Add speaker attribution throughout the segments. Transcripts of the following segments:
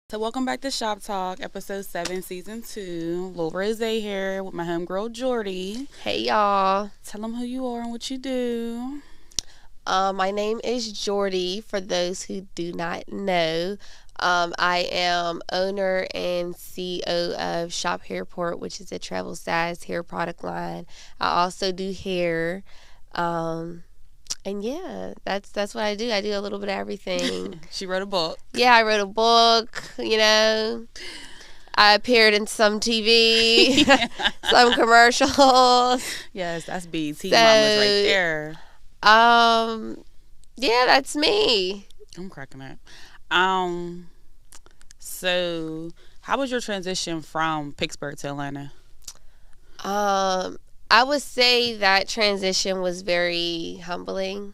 Speaker 1: So welcome back to Shop Talk, episode 7, season 2. Lil Rose here with my homegirl Jordie.
Speaker 2: Hey y'all.
Speaker 1: Tell them who you are and what you do.
Speaker 2: My name is Jordie, for those who do not know. I am owner and CEO of Shop Hairport, which is a travel size hair product line. I also do hair. And yeah, that's what I do. I do a little bit of everything.
Speaker 1: She wrote a book.
Speaker 2: Yeah, I wrote a book, I appeared in some TV, some commercials.
Speaker 1: Yes, that's BT Mamas right there.
Speaker 2: Yeah, that's me.
Speaker 1: I'm cracking up. So how was your transition from Pittsburgh to Atlanta?
Speaker 2: I would say that transition was very humbling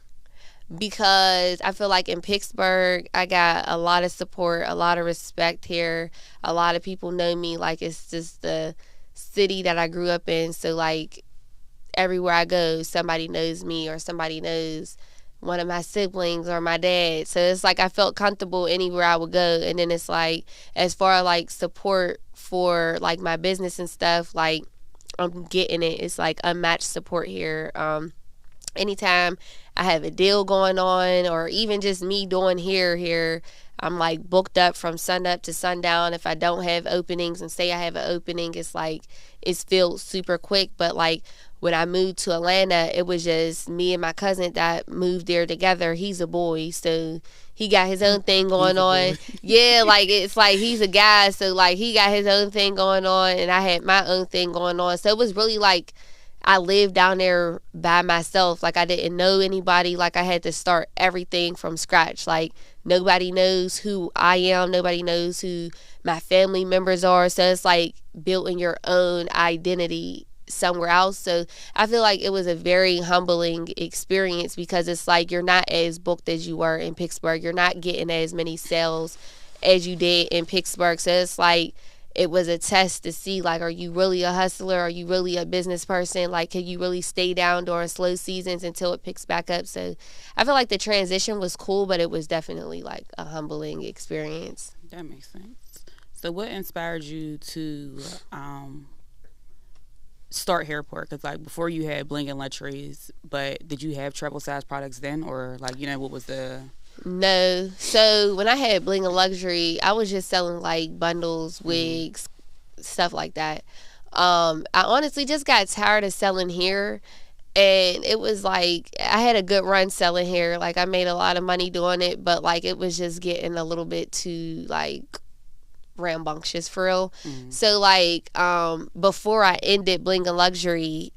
Speaker 2: because I feel like in Pittsburgh, I got a lot of support, a lot of respect here. A lot of people know me like it's just the city that I grew up in. So, like, everywhere I go, somebody knows me or somebody knows one of my siblings or my dad. So it's like I felt comfortable anywhere I would go. And then it's like, as far as like support for like my business and stuff, like, I'm getting it. It's like unmatched support here. Anytime I have a deal going on or even just me doing here, I'm like booked up from sun up to sundown. If I don't have openings and say I have an opening, it's like it's filled super quick. But like when I moved to Atlanta, it was just me and my cousin that moved there together. He's a boy, so he got his own thing going on. Yeah, like it's like he's a guy, so like he got his own thing going on and I had my own thing going on. So it was really like I lived down there by myself. Like I didn't know anybody. Like I had to start everything from scratch. Like nobody knows who I am. Nobody knows who my family members are. So it's like building your own identity somewhere else. So I feel like it was a very humbling experience because it's like you're not as booked as you were in Pittsburgh. You're not getting as many sales as you did in Pittsburgh. So it's like it was a test to see, like, are you really a hustler? Are you really a business person? Like, can you really stay down during slow seasons until it picks back up? So I feel like the transition was cool, but it was definitely like a humbling experience.
Speaker 1: That makes sense. So what inspired you to start Hairport? Because like before you had Bling and Luxuries, but did you have travel size products then, or like what was the?
Speaker 2: No. So when I had Bling and Luxury, I was just selling like bundles, wigs, stuff like that. I honestly just got tired of selling hair, and it was like I had a good run selling hair. Like I made a lot of money doing it, but like it was just getting a little bit too like rambunctious for real. So like before I ended Bling and Luxury,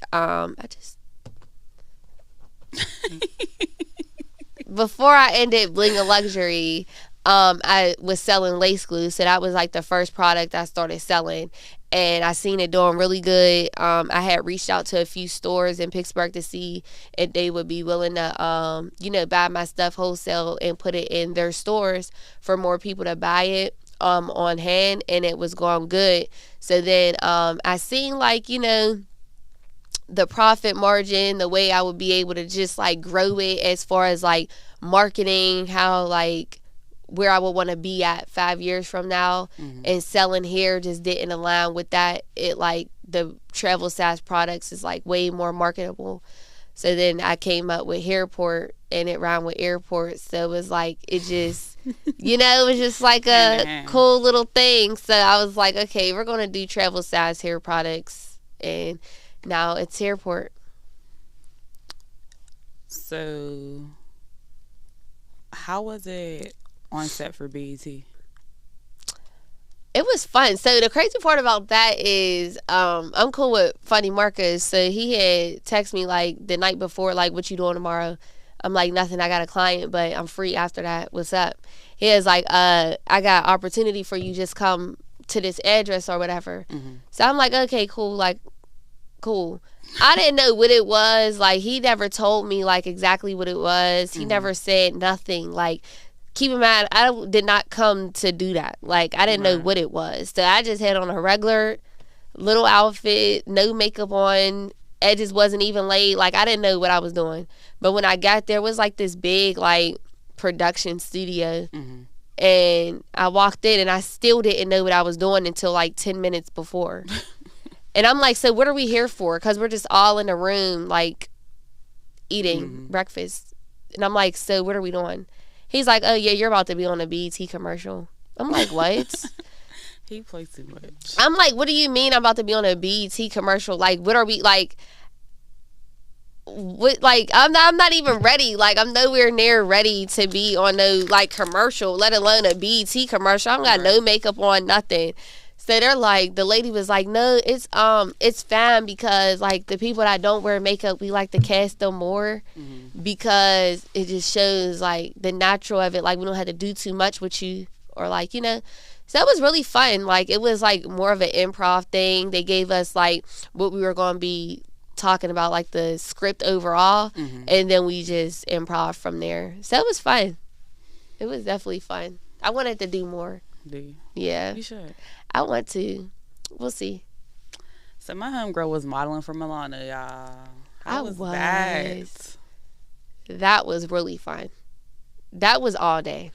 Speaker 2: before I ended Bling and Luxury, I was selling lace glue. So that was like the first product I started selling. And I seen it doing really good. I had reached out to a few stores in Pittsburgh to see if they would be willing to, buy my stuff wholesale and put it in their stores for more people to buy it on hand. And it was going good. So then I seen like, the profit margin, the way I would be able to just like grow it as far as like marketing, how like where I would want to be at 5 years from now, and selling hair just didn't align with that. It like the travel size products is like way more marketable. So then I came up with Hairport and it rhymed with airport. So it was like, it just, it was just like a cool little thing. So I was like, okay, we're going to do travel size hair products. And now it's Hairport.
Speaker 1: So, how was it on set for BET?
Speaker 2: It was fun. So the crazy part about that is I'm cool with Funny Marcus. So he had texted me like the night before, like, what you doing tomorrow? I'm like, nothing. I got a client, but I'm free after that. What's up? He was like, I got opportunity for you. Just come to this address or whatever. So I'm like, okay, cool. Like, cool. I didn't know what it was. Like, he never told me like exactly what it was. He never said nothing. Like, keep in mind, I did not come to do that. Like, I didn't know what it was. So I just had on a regular little outfit, no makeup on, edges wasn't even laid. Like, I didn't know what I was doing. But when I got there, it was like this big like production studio. And I walked in, and I still didn't know what I was doing until like 10 minutes before. And I'm like, so what are we here for? Because we're just all in a room, like, eating breakfast. And I'm like, so what are we doing? He's like, oh, yeah, you're about to be on a BET commercial. I'm like, what?
Speaker 1: He plays too much.
Speaker 2: I'm like, what do you mean I'm about to be on a BET commercial? Like, what are we, like, what, like, I'm not even ready. Like, I'm nowhere near ready to be on no, like, commercial, let alone a BET commercial. I don't got no makeup on, nothing. So they're like, the lady was like, no, it's fine because, like, the people that don't wear makeup, we like to cast them more because it just shows, like, the natural of it. Like, we don't have to do too much with you or, like, you know. So that was really fun. Like, it was, like, more of an improv thing. They gave us, like, what we were going to be talking about, like, the script overall, and then we just improv from there. So it was fun. It was definitely fun. I wanted to do more.
Speaker 1: Do you?
Speaker 2: Yeah.
Speaker 1: You should.
Speaker 2: I want to. We'll see.
Speaker 1: So my homegirl was modeling for Milano, y'all. How was that?
Speaker 2: That was really fun. That was all day.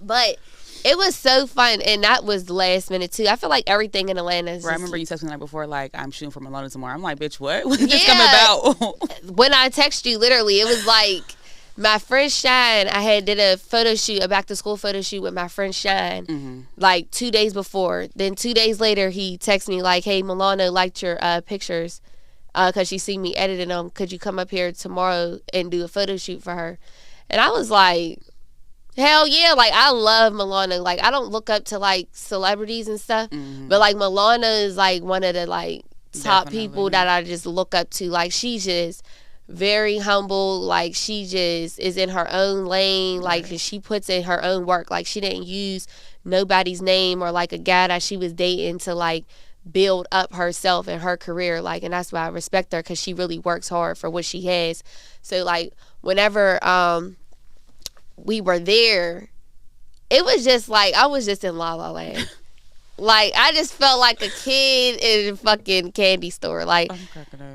Speaker 2: But it was so fun, and that was the last minute too. I feel like everything in Atlanta is
Speaker 1: I remember you texting me the night before, like, I'm shooting for Milano tomorrow. I'm like, bitch, what? What did this come about?
Speaker 2: When I text you, literally, it was like my friend Shine. I had did a photo shoot, a back to school photo shoot with my friend Shine, like 2 days before. Then 2 days later, he texted me like, "Hey, Milano liked your pictures, cause she seen me editing them. Could you come up here tomorrow and do a photo shoot for her?" And I was like, hell yeah. Like, I love Milano. Like, I don't look up to, like, celebrities and stuff. But, like, Milano is, like, one of the, like, top people that I just look up to. Like, she's just very humble. Like, she just is in her own lane. Like, she puts in her own work. Like, she didn't use nobody's name or, like, a guy that she was dating to, like, build up herself and her career. Like, and that's why I respect her, because she really works hard for what she has. So, like, whenever we were there, it was just like I was just in La La Land. Like, I just felt like a kid in a fucking candy store. Like,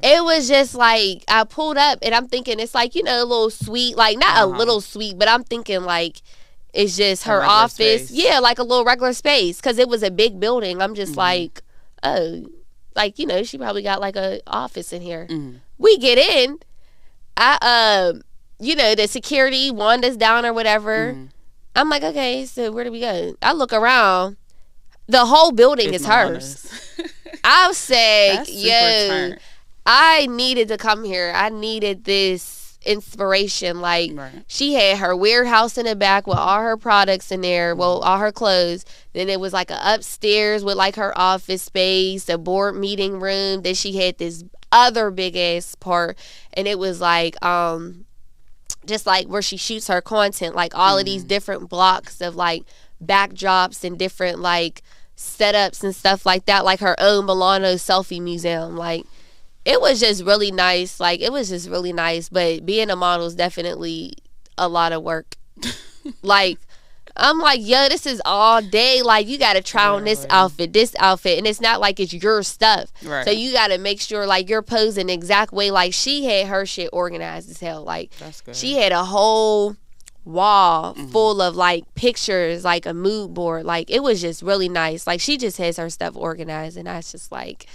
Speaker 2: it was just like I pulled up and I'm thinking it's like, you know, a little sweet, like not a little sweet, but I'm thinking like it's just her office. Space. Yeah, like a little regular space, because it was a big building. I'm just like, oh, like, you know, she probably got like a office in here. We get in, you know, the security, Wanda's down or whatever. I'm like, okay, so where do we go? I look around. The whole building is hers. I said, yo, I needed to come here. I needed this inspiration. Like, she had her warehouse in the back with all her products in there, well, all her clothes. Then it was like a upstairs with like her office space, a board meeting room. Then she had this other big ass part, and it was like just like where she shoots her content, like all of these different blocks of like backdrops and different like setups and stuff like that, like her own Milano selfie museum. Like, it was just really nice. Like, it was just really nice. But being a model is definitely a lot of work. Like, I'm like, yo, this is all day. Like, you got to try on this outfit. And it's not like it's your stuff. So you got to make sure, like, you're posing the exact way. Like, she had her shit organized as hell. Like, she had a whole wall full of, like, pictures, like a mood board. Like, it was just really nice. Like, she just has her stuff organized. And I was just like,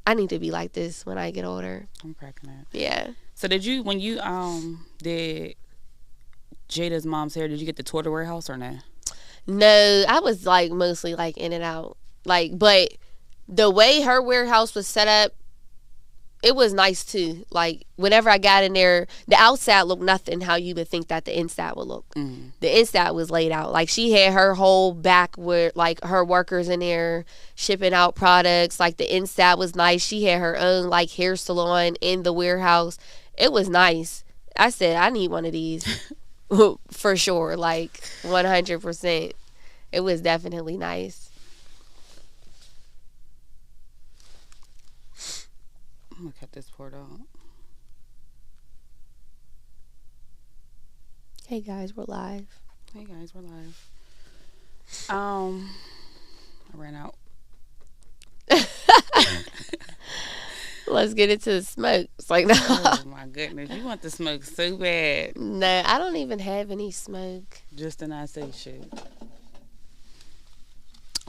Speaker 2: I need to be like this when I get older.
Speaker 1: I'm cracking up.
Speaker 2: Yeah.
Speaker 1: So did you, when you did Jada's mom's hair, did you get the tour to warehouse or not?
Speaker 2: No, I was like mostly like in and out. Like, but the way her warehouse was set up, it was nice too. Like, whenever I got in there, the outside looked nothing how you would think that the inside would look. The inside was laid out. Like, she had her whole back with like her workers in there shipping out products. Like, the inside was nice. She had her own like hair salon in the warehouse. It was nice. I said, I need one of these. For sure, like 100%. It was definitely nice.
Speaker 1: I'm gonna cut this part out.
Speaker 2: Hey guys, we're live. I
Speaker 1: ran out.
Speaker 2: Let's get into the smoke. It's like, no.
Speaker 1: Oh my goodness, you want the smoke so bad.
Speaker 2: No, I don't even have any smoke.
Speaker 1: Just to not say shit.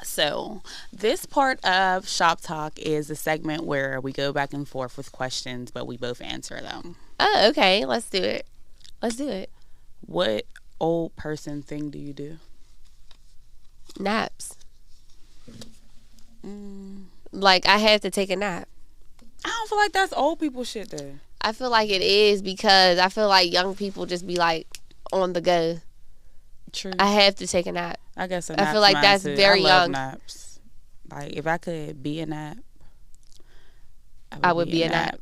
Speaker 1: So, this part of Shop Talk is a segment where we go back and forth with questions, but we both answer them.
Speaker 2: Oh, okay. Let's do it. Let's do it.
Speaker 1: What old person thing do you do?
Speaker 2: Naps. Like, I have to take a nap.
Speaker 1: I don't feel like that's old people shit, though.
Speaker 2: I feel like it is because I feel like young people just be, like, on the go.
Speaker 1: True.
Speaker 2: I have to take a nap.
Speaker 1: I guess a
Speaker 2: I feel like that's very
Speaker 1: I love
Speaker 2: young.
Speaker 1: Naps. Like, if I could be a nap,
Speaker 2: I would be a nap.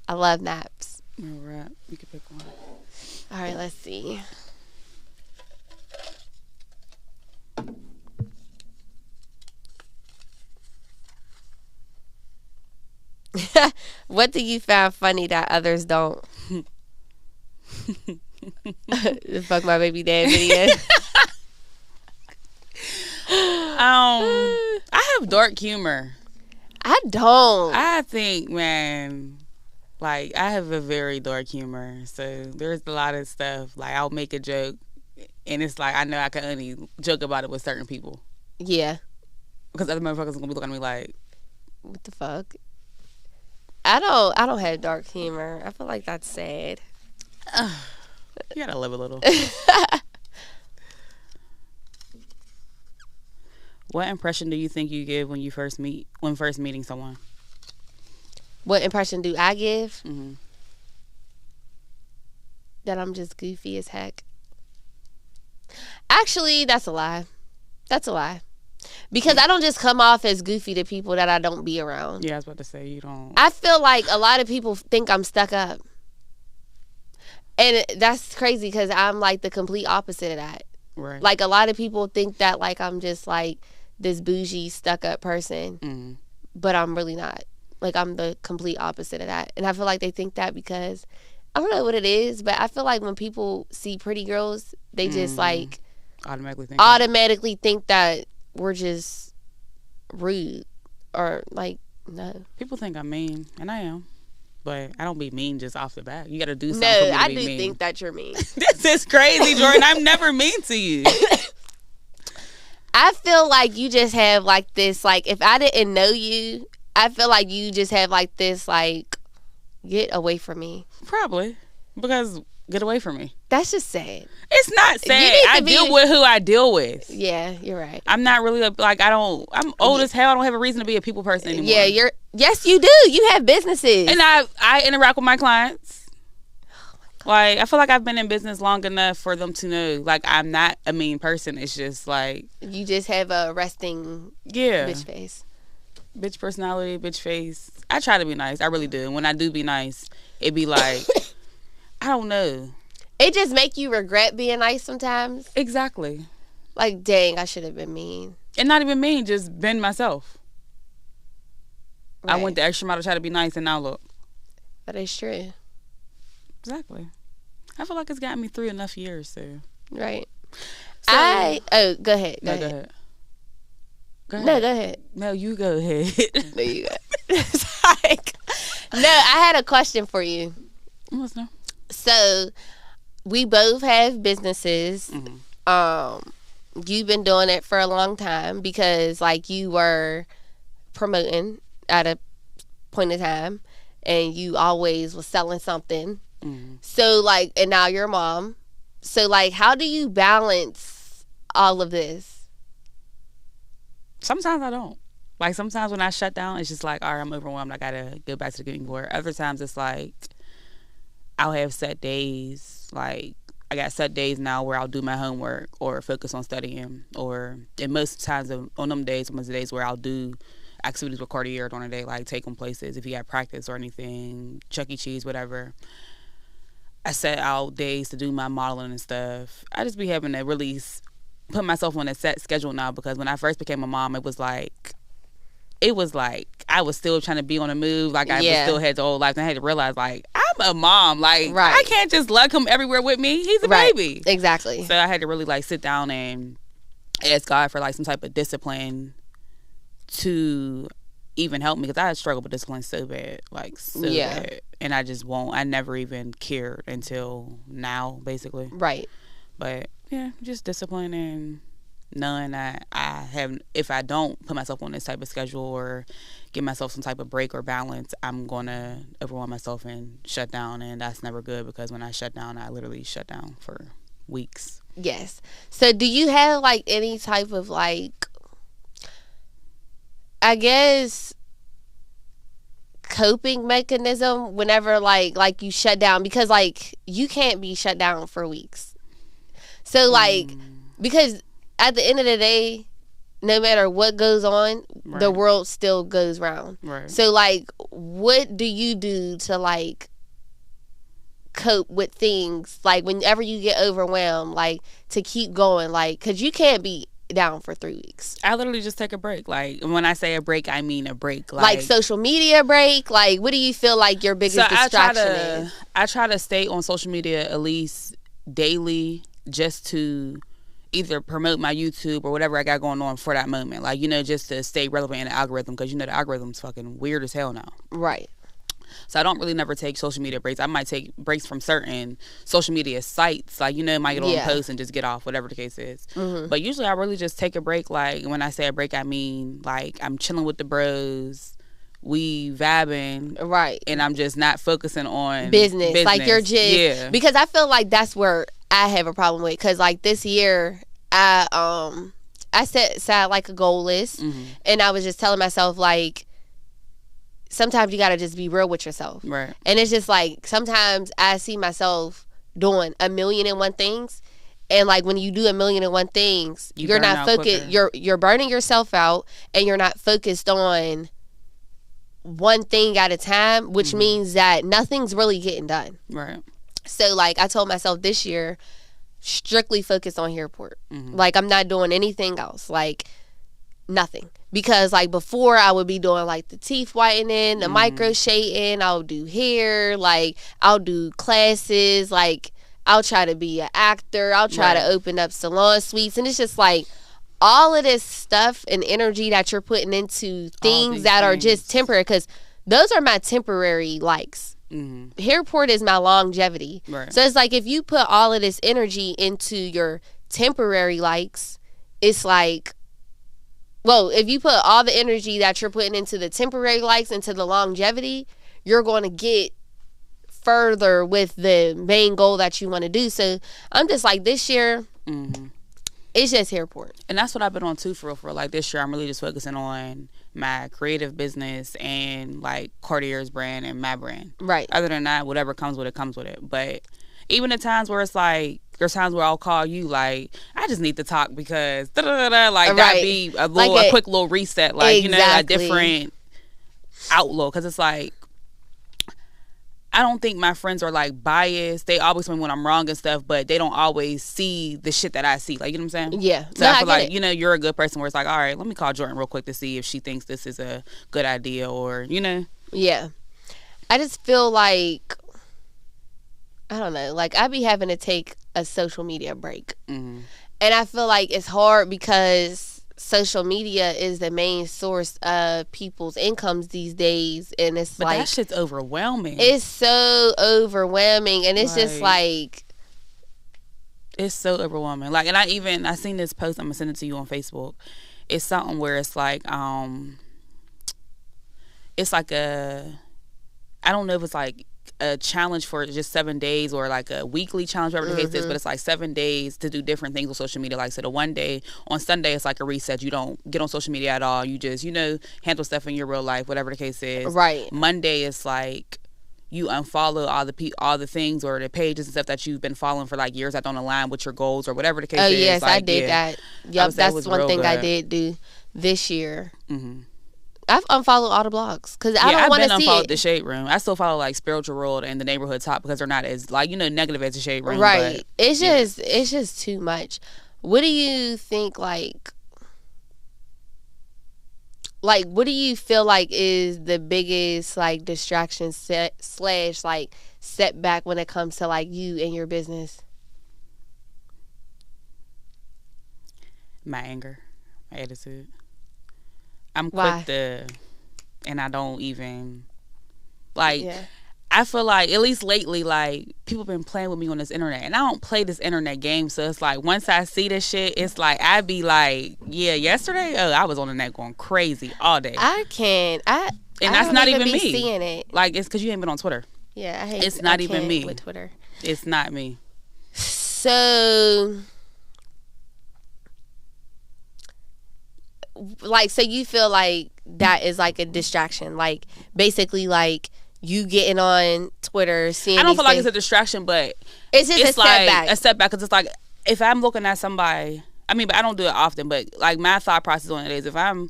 Speaker 2: I love naps.
Speaker 1: All right. You can pick one.
Speaker 2: All right, let's see. What do you find funny that others don't? The Fuck My Baby Dad video.
Speaker 1: I have dark humor.
Speaker 2: I don't.
Speaker 1: I think, man, like, I have a very dark humor. So there's a lot of stuff. Like, I'll make a joke, and it's like, I know I can only joke about it with certain people.
Speaker 2: Yeah.
Speaker 1: Because other motherfuckers are going to be looking at me like,
Speaker 2: What the fuck? I don't have dark humor. I feel like that's sad.
Speaker 1: you gotta live a little. What impression do you think you give when first meeting someone?
Speaker 2: What impression do I give?
Speaker 1: Mm-hmm.
Speaker 2: That I'm just goofy as heck. Actually, that's a lie. That's a lie. Because I don't just come off as goofy to people that I don't be around.
Speaker 1: Yeah, I was about to say, you don't.
Speaker 2: I feel like a lot of people think I'm stuck up. And that's crazy because I'm like the complete opposite of that.
Speaker 1: Right.
Speaker 2: Like, a lot of people think that, like, I'm just like this bougie, stuck up person.
Speaker 1: Mm-hmm.
Speaker 2: But I'm really not. Like, I'm the complete opposite of that. And I feel like they think that because, I don't know what it is, but I feel like when people see pretty girls, they just like automatically think that we're just rude or like, no.
Speaker 1: People think I'm mean, and I am. But I don't be mean just off the bat. You got to do something.
Speaker 2: No,
Speaker 1: for me to
Speaker 2: I
Speaker 1: be
Speaker 2: do
Speaker 1: mean.
Speaker 2: think that you're mean.
Speaker 1: This is crazy, Jordan. I'm never mean to you.
Speaker 2: I feel like you just have like this, like, if I didn't know you, I feel like you just have like this, like, get away from me.
Speaker 1: Probably. Because get away from me.
Speaker 2: That's just sad.
Speaker 1: It's not sad. I deal with who I deal with.
Speaker 2: Yeah, you're right.
Speaker 1: I'm not really I'm old as hell. I don't have a reason to be a people person anymore.
Speaker 2: Yeah, yes, you do. You have businesses.
Speaker 1: And I interact with my clients. Like, I feel like I've been in business long enough for them to know, like, I'm not a mean person. It's just like,
Speaker 2: you just have a resting bitch face.
Speaker 1: Bitch personality, bitch face. I try to be nice. I really do. And when I do be nice, it be like, I don't know.
Speaker 2: It just make you regret being nice sometimes.
Speaker 1: Exactly.
Speaker 2: Like, dang, I should have been mean.
Speaker 1: And not even mean, just been myself. Right. I went the extra mile to try to be nice, and now look.
Speaker 2: That is true.
Speaker 1: Exactly. I feel like it's gotten me through enough years, so.
Speaker 2: Right.
Speaker 1: So,
Speaker 2: go ahead. Go ahead. No, go ahead.
Speaker 1: No, you go ahead.
Speaker 2: No, you go. It's like, no, I had a question for you.
Speaker 1: What's no?
Speaker 2: So, we both have businesses. Mm-hmm. You've been doing it for a long time because, like, you were promoting at a point in time, and you always was selling something. Mm-hmm. So, like, and now you're a mom. So, like, how do you balance all of this?
Speaker 1: Sometimes I don't. Like, sometimes when I shut down, it's just like, all right, I'm overwhelmed. I gotta go back to the getting board. Other times it's like, I'll have set days. Like, I got set days now where I'll do my homework or focus on studying. Or, and most times on them days, most of the days where I'll do activities with Cartier during the day, like take them places if you got practice or anything, Chuck E. Cheese, whatever. I set out days to do my modeling and stuff. I just be having to really put myself on a set schedule now, because when I first became a mom, it was like I was still trying to be on the move. Like, I still had the old life, and I had to realize, like, I'm a mom. Like, I can't just lug him everywhere with me. He's a baby.
Speaker 2: Exactly.
Speaker 1: So I had to really, like, sit down and ask God for, like, some type of discipline to even help me, because I struggle with discipline so bad, like so bad, and I just won't. I never even cared until now, basically.
Speaker 2: Right.
Speaker 1: But yeah, just discipline and knowing that I have, if I don't put myself on this type of schedule or give myself some type of break or balance, I'm gonna overwhelm myself and shut down, and that's never good, because when I shut down, I literally shut down for weeks.
Speaker 2: Yes. So do you have like any type of like, I guess, coping mechanism whenever like you shut down? Because like you can't be shut down for weeks. So like, because at the end of the day, no matter what goes on,
Speaker 1: Right.
Speaker 2: the world still goes round.
Speaker 1: Right.
Speaker 2: So like, what do you do to like cope with things, like whenever you get overwhelmed, like to keep going, like, because you can't be down for 3 weeks?
Speaker 1: I literally just take a break. Like, when I say a break, I mean a break.
Speaker 2: Like social media break? Like, what do you feel like your biggest distraction is?
Speaker 1: I try to stay on social media at least daily, just to either promote my YouTube or whatever I got going on for that moment. Like, you know, just to stay relevant in the algorithm, because, you know, the algorithm's fucking weird as hell now.
Speaker 2: Right.
Speaker 1: So I don't really never take social media breaks. I might take breaks from certain social media sites. Like, you know, might get on a post and just get off, whatever the case is. Mm-hmm. But usually I really just take a break. Like, when I say a break, I mean, like, I'm chilling with the bros. We vibing.
Speaker 2: Right.
Speaker 1: And I'm just not focusing on
Speaker 2: business. Like, you're just...
Speaker 1: Yeah.
Speaker 2: Because I feel like that's where I have a problem with. Because, like, this year, I set like a goal list. Mm-hmm. And I was just telling myself, like, sometimes you gotta just be real with yourself.
Speaker 1: Right.
Speaker 2: And it's just like, sometimes I see myself doing 1,000,001 things, and like when you do 1,000,001 things, you're not focused. You're burning yourself out, and you're not focused on one thing at a time, which mm-hmm. means that nothing's really getting done.
Speaker 1: Right.
Speaker 2: So like, I told myself this year, strictly focus on Hairport. Mm-hmm. Like, I'm not doing anything else. Like, nothing. Because like before, I would be doing like the teeth whitening, the micro shading, I'll do hair, like I'll do classes, like I'll try to be an actor, I'll try to open up salon suites, and it's just like all of this stuff and energy that you're putting into things that are just temporary, because those are my temporary likes. Mm-hmm. Hairport is my longevity. Right. So it's like, if you put all of this energy into your temporary likes, it's like, well, if you put all the energy that you're putting into the temporary likes into the longevity, you're going to get further with the main goal that you want to do. So I'm just like, this year, mm-hmm. it's just Hairport. And
Speaker 1: that's what I've been on too, for real. For like this year, I'm really just focusing on my creative business and like Cartier's brand and my brand. Right. Other than that, whatever comes with it, comes with it. But even at times where it's like, there's times where I'll call you, like, I just need to talk because like that'd be a little, like a quick little reset, like exactly. You know, a different outlook. Because it's like, I don't think my friends are like biased. They always tell me when I'm wrong and stuff, but they don't always see the shit that I see. Like, you know what I'm saying? Yeah. So I feel like, you know, you're a good person where it's like, all right, let me call Jordan real quick to see if she thinks this is a good idea, or, you know? Yeah.
Speaker 2: I just feel like, I don't know, like I be having to take a social media break. Mm-hmm. And I feel like it's hard because social media is the main source of people's incomes these days. And it's
Speaker 1: but
Speaker 2: like,
Speaker 1: that shit's overwhelming.
Speaker 2: It's so overwhelming. And it's just like,
Speaker 1: it's so overwhelming. Like, and I seen this post, I'm gonna send it to you on Facebook. It's something where it's like, it's like I don't know if it's like a challenge for just 7 days or like a weekly challenge, whatever the case is, but it's like 7 days to do different things on social media. Like, so the one day on Sunday, it's like a reset. You don't get on social media at all. You just, you know, handle stuff in your real life, whatever the case is. Right. Monday is like you unfollow all the things or the pages and stuff that you've been following for like years that don't align with your goals or whatever the case is. Oh yes, like,
Speaker 2: I did that. Yep, that's one thing I did do this year. Mm-hmm. I've unfollowed all the blogs because I don't want to see it. I've been unfollowed
Speaker 1: the Shade Room. I still follow like Spiritual World and the Neighborhood Top because they're not as like, you know, negative as the Shade Room.
Speaker 2: Right. But, it's just too much. What do you think like what do you feel like is the biggest like distraction slash like setback when it comes to like you and your business?
Speaker 1: My anger, my attitude. I'm quick to and I don't even like. Yeah. I feel like, at least lately, like, people been playing with me on this internet. And I don't play this internet game. So it's like, once I see this shit, it's like, I be like, yeah, yesterday, I was on the net going crazy all day.
Speaker 2: I can't. And
Speaker 1: that's not even me.
Speaker 2: Seeing it.
Speaker 1: Like, it's because you ain't been on Twitter.
Speaker 2: Yeah, I hate it.
Speaker 1: It's not even me.
Speaker 2: With Twitter.
Speaker 1: It's not me.
Speaker 2: So, like, so you feel like that is like a distraction. Like, basically, like, you getting on Twitter, seeing.
Speaker 1: I don't feel like it's a distraction, but
Speaker 2: it's just a setback.
Speaker 1: A setback, because it's like, if I'm looking at somebody, I mean, but I don't do it often, but like my thought process on it is, if I'm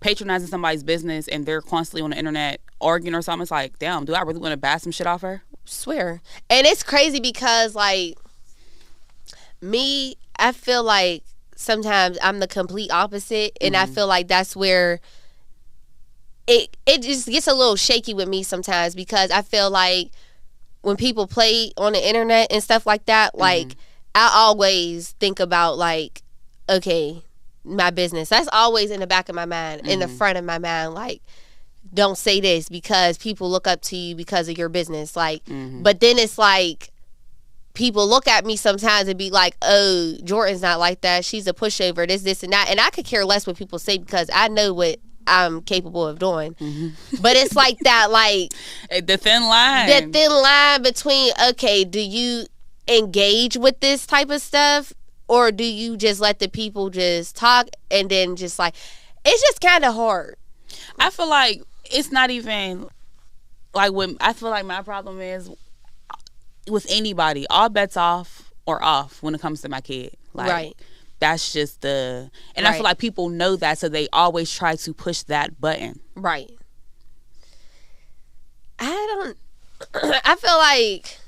Speaker 1: patronizing somebody's business and they're constantly on the internet arguing or something, it's like, damn, do I really want to buy some shit off her?
Speaker 2: Swear. And it's crazy because, like, me, I feel like sometimes I'm the complete opposite, and I feel like that's where it just gets a little shaky with me sometimes, because I feel like when people play on the internet and stuff like that, like, I always think about, like, okay, my business. That's always in the back of my mind, in the front of my mind, like, don't say this because people look up to you because of your business. Like, but then it's like, people look at me sometimes and be like, oh, Jordan's not like that. She's a pushover, this, and that. And I could care less what people say, because I know what I'm capable of doing. But it's like that, like,
Speaker 1: the thin line.
Speaker 2: The thin line between, okay, do you engage with this type of stuff, or do you just let the people just talk, and then just like, it's just kind of hard.
Speaker 1: I feel like it's not even like, when I feel like my problem is with anybody, all bets off or off when it comes to my kid. Like,
Speaker 2: right.
Speaker 1: That's just and I feel like people know that, so they always try to push that button.
Speaker 2: Right. I feel like,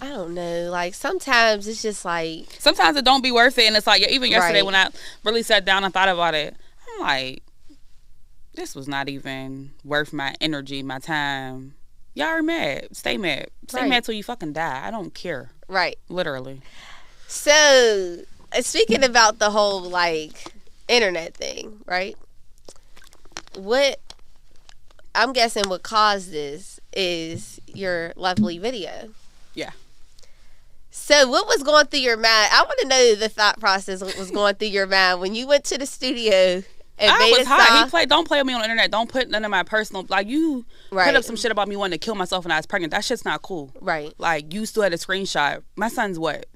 Speaker 2: I don't know, like, sometimes it's just like,
Speaker 1: sometimes it don't be worth it, and it's like, even yesterday when I really sat down and thought about it, I'm like, this was not even worth my energy, my time. Y'all are mad. Stay mad. Stay mad till you fucking die. I don't care.
Speaker 2: Right.
Speaker 1: Literally.
Speaker 2: So, speaking about the whole, like, internet thing, right? What I'm guessing what caused this is your lovely video.
Speaker 1: Yeah.
Speaker 2: So, what was going through your mind? I want to know the thought process what was going through your mind when you went to the studio and
Speaker 1: I was hot. Don't play with me on the internet. Don't put none of my personal, like, you put up some shit about me wanting to kill myself when I was pregnant. That shit's not cool.
Speaker 2: Right.
Speaker 1: Like, you still had a screenshot. My son's what?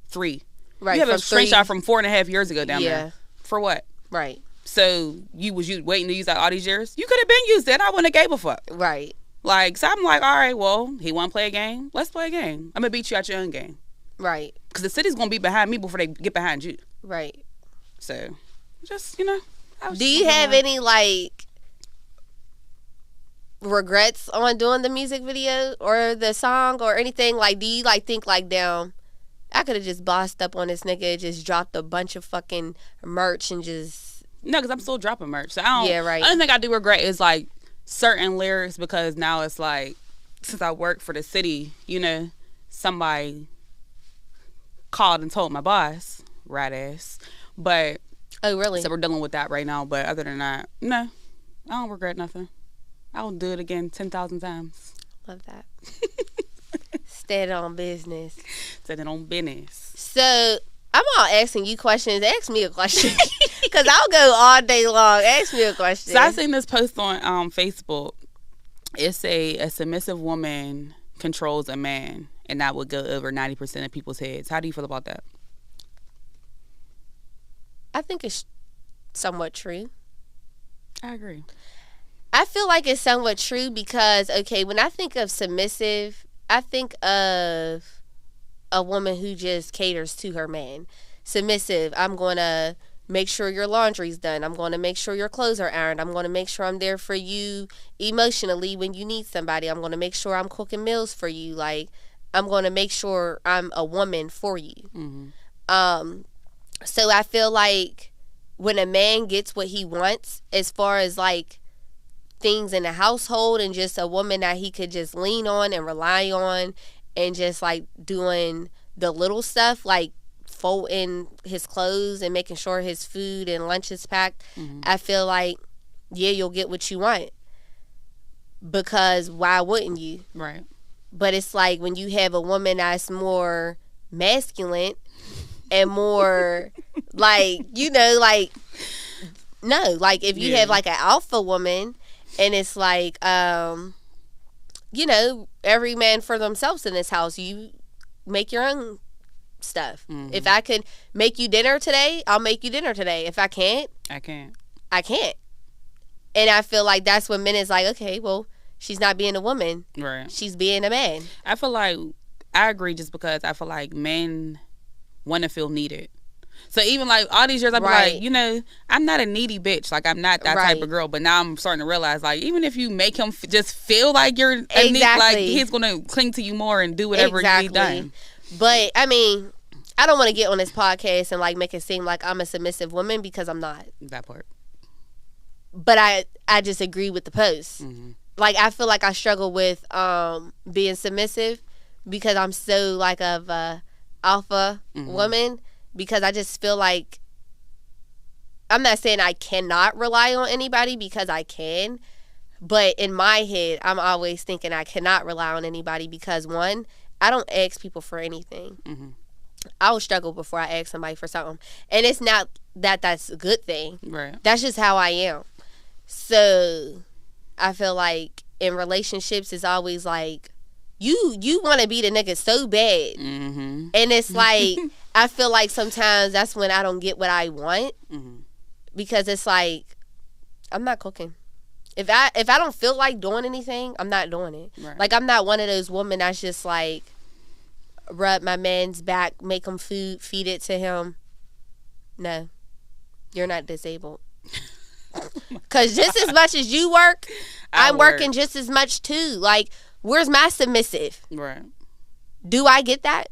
Speaker 1: 3.
Speaker 2: Right.
Speaker 1: You have a screenshot from 4.5 years ago down there. For what?
Speaker 2: Right.
Speaker 1: So you waiting to use that all these years? You could have been used it. I wouldn't have gave a fuck.
Speaker 2: Right.
Speaker 1: Like, so I'm like, all right, well, he want to play a game? Let's play a game. I'm going to beat you at your own game.
Speaker 2: Right.
Speaker 1: Because the city's going to be behind me before they get behind you.
Speaker 2: Right.
Speaker 1: So, just, you know.
Speaker 2: Do you have any, like, regrets on doing the music video or the song or anything? Like, do you, like, think, like, damn, I could have just bossed up on this nigga, just dropped a bunch of fucking merch and just...
Speaker 1: No, because I'm still dropping merch. So I don't...
Speaker 2: Yeah, right.
Speaker 1: The only thing I do regret is, like, certain lyrics, because now it's like, since I work for the city, you know, somebody called and told my boss, rat ass. But...
Speaker 2: Oh, really?
Speaker 1: So we're dealing with that right now. But other than that, no, I don't regret nothing. I'll do it again 10,000 times.
Speaker 2: Love that. Stand on business.
Speaker 1: Standing on business.
Speaker 2: So I'm all asking you questions. Ask me a question. Because I'll go all day long. Ask me a question.
Speaker 1: So I seen this post on Facebook. It's a submissive woman controls a man. And that would go over 90% of people's heads. How do you feel about that?
Speaker 2: I think it's somewhat true.
Speaker 1: I agree.
Speaker 2: I feel like it's somewhat true because, okay, when I think of submissive, I think of a woman who just caters to her man. Submissive, I'm going to make sure your laundry's done. I'm going to make sure your clothes are ironed. I'm going to make sure I'm there for you emotionally when you need somebody. I'm going to make sure I'm cooking meals for you. Like, I'm going to make sure I'm a woman for you. Mm-hmm. So I feel like when a man gets what he wants, as far as like things in the household and just a woman that he could just lean on and rely on and just like doing the little stuff like folding his clothes and making sure his food and lunch is packed, I feel like yeah, you'll get what you want. Because why wouldn't you?
Speaker 1: Right.
Speaker 2: But it's like when you have a woman that's more masculine and more like, you know, like, no, like if you have like an alpha woman and it's like, you know, every man for themselves in this house, you make your own stuff. Mm-hmm. If I could make you dinner today, I'll make you dinner today. If I can't,
Speaker 1: I can't.
Speaker 2: And I feel like that's when men is like, okay, well, she's not being a woman.
Speaker 1: Right.
Speaker 2: She's being a man.
Speaker 1: I feel like, I agree just because I feel like men want to feel needed. So even like all these years, I've been like, you know, I'm not a needy bitch. Like I'm not that type of girl. But now I'm starting to realize, like, even if you make him just feel like you're a needy, like he's going to cling to you more and do whatever you need done.
Speaker 2: But I mean, I don't want to get on this podcast and like make it seem like I'm a submissive woman because I'm not.
Speaker 1: That part.
Speaker 2: But I just agree with the post. Mm-hmm. Like I feel like I struggle with being submissive because I'm so like of a alpha woman, because I just feel like, I'm not saying I cannot rely on anybody because I can, but in my head I'm always thinking I cannot rely on anybody because, one, I don't ask people for anything. Mm-hmm. I'll struggle before I ask somebody for something, and it's not that that's a good thing. Right. That's just how I am. So I feel like in relationships it's always like you want to be the nigga so bad, and it's like I feel like sometimes that's when I don't get what I want, because it's like I'm not cooking. If I don't feel like doing anything, I'm not doing it. Right. Like I'm not one of those women that's just like rub my man's back, make him food, feed it to him. No, you're not disabled. Because just as much as you work, I'm working just as much too. Like, where's my submissive? Right. Do I get that?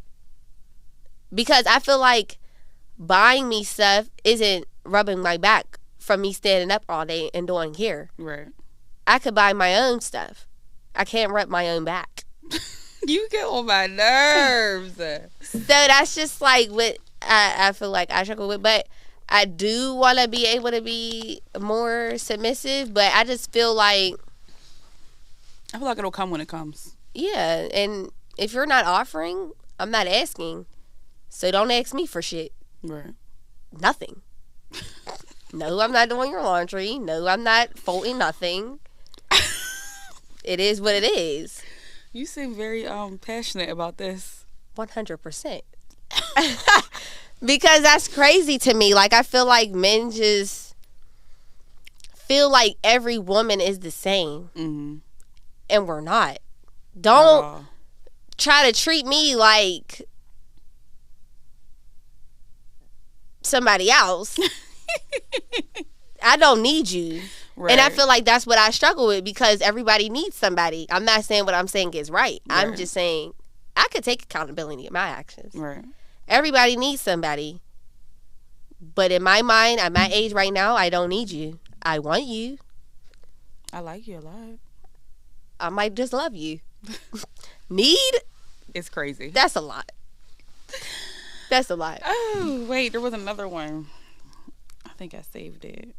Speaker 2: Because I feel like buying me stuff isn't rubbing my back from me standing up all day and doing hair. Right. I could buy my own stuff. I can't rub my own back.
Speaker 1: You get on my nerves.
Speaker 2: So that's just like what I feel like I struggle with. But I do want to be able to be more submissive, but I just feel like
Speaker 1: it'll come when it comes.
Speaker 2: Yeah, and if you're not offering, I'm not asking. So don't ask me for shit. Right. Nothing. No, I'm not doing your laundry. No, I'm not folding nothing. It is what it is.
Speaker 1: You seem very passionate about this.
Speaker 2: 100%. Because that's crazy to me. Like, I feel like men just feel like every woman is the same. Mm-hmm. And we're not. Don't try to treat me like somebody else. I don't need you. Right. And I feel like that's what I struggle with, because everybody needs somebody. I'm not saying what I'm saying is right. I'm just saying I could take accountability of my actions. Right. Everybody needs somebody. But in my mind, at my age right now, I don't need you. I want you.
Speaker 1: I like you a lot.
Speaker 2: I might just love you. Need?
Speaker 1: It's crazy.
Speaker 2: That's a lot. That's a lot.
Speaker 1: Oh, wait. There was another one. I think I saved it.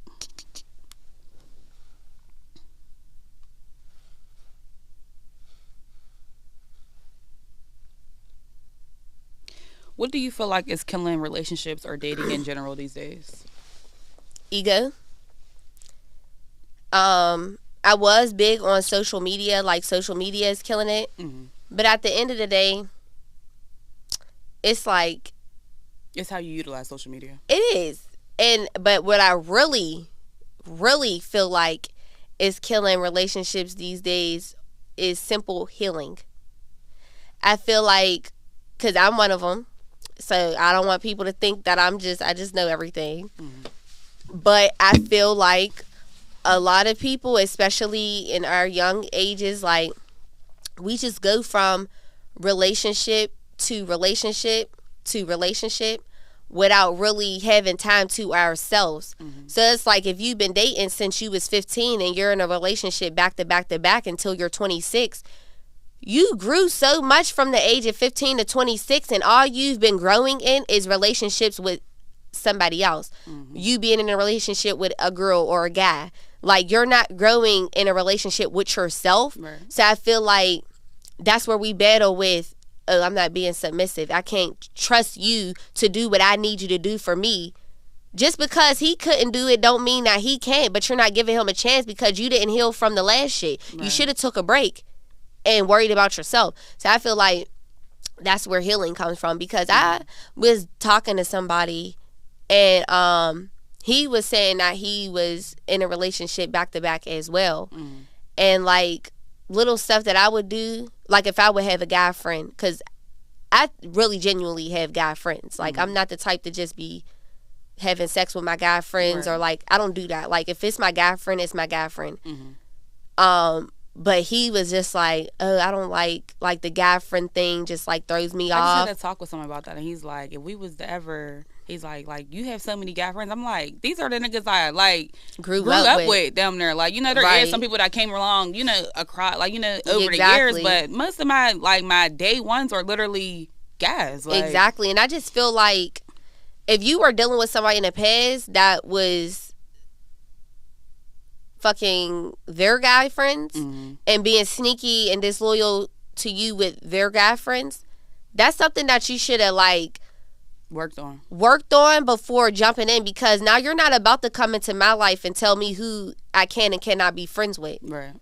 Speaker 1: What do you feel like is killing relationships or dating in general these days?
Speaker 2: Ego. I was big on social media, like social media is killing it. Mm-hmm. But at the end of the day, it's like,
Speaker 1: it's how you utilize social media.
Speaker 2: It is. But what I really, really feel like is killing relationships these days is simple healing. I feel like, because I'm one of them, so I don't want people to think that I just know everything. Mm-hmm. But I feel like a lot of people, especially in our young ages, like, we just go from relationship to relationship to relationship without really having time to ourselves. Mm-hmm. So it's like, if you've been dating since you was 15 and you're in a relationship back to back to back until you're 26, you grew so much from the age of 15 to 26, and all you've been growing in is relationships with somebody else. Mm-hmm. You being in a relationship with a girl or a guy. Like, you're not growing in a relationship with yourself.
Speaker 1: Right.
Speaker 2: So I feel like that's where we battle with, oh, I'm not being submissive. I can't trust you to do what I need you to do for me. Just because he couldn't do it don't mean that he can't, but you're not giving him a chance because you didn't heal from the last shit. Right. You should have took a break and worried about yourself. So I feel like that's where healing comes from, because I was talking to somebody and he was saying that he was in a relationship back to back as well. And like little stuff that I would do, like if I would have a guy friend, because I really genuinely have guy friends. Like I'm not the type to just be having sex with my guy friends, or like I don't do that. Like if it's my guy friend, it's my guy friend. But he was just like, oh, I don't like the guy friend thing, just like throws me off.
Speaker 1: I just had to talk with someone about that, and he's like, if we was to ever, he's like you have so many guy friends. I'm like, these are the niggas I like grew up with down there. Like, you know, there is some people that came along, you know, across, like, you know, over the years, but most of my day ones are literally guys. Like. Exactly.
Speaker 2: And I just feel like if you were dealing with somebody in the past that was fucking their guy friends and being sneaky and disloyal to you with their guy friends, that's something that you should have like worked on before jumping in, because now you're not about to come into my life and tell me who I can and cannot be friends with.
Speaker 1: Right.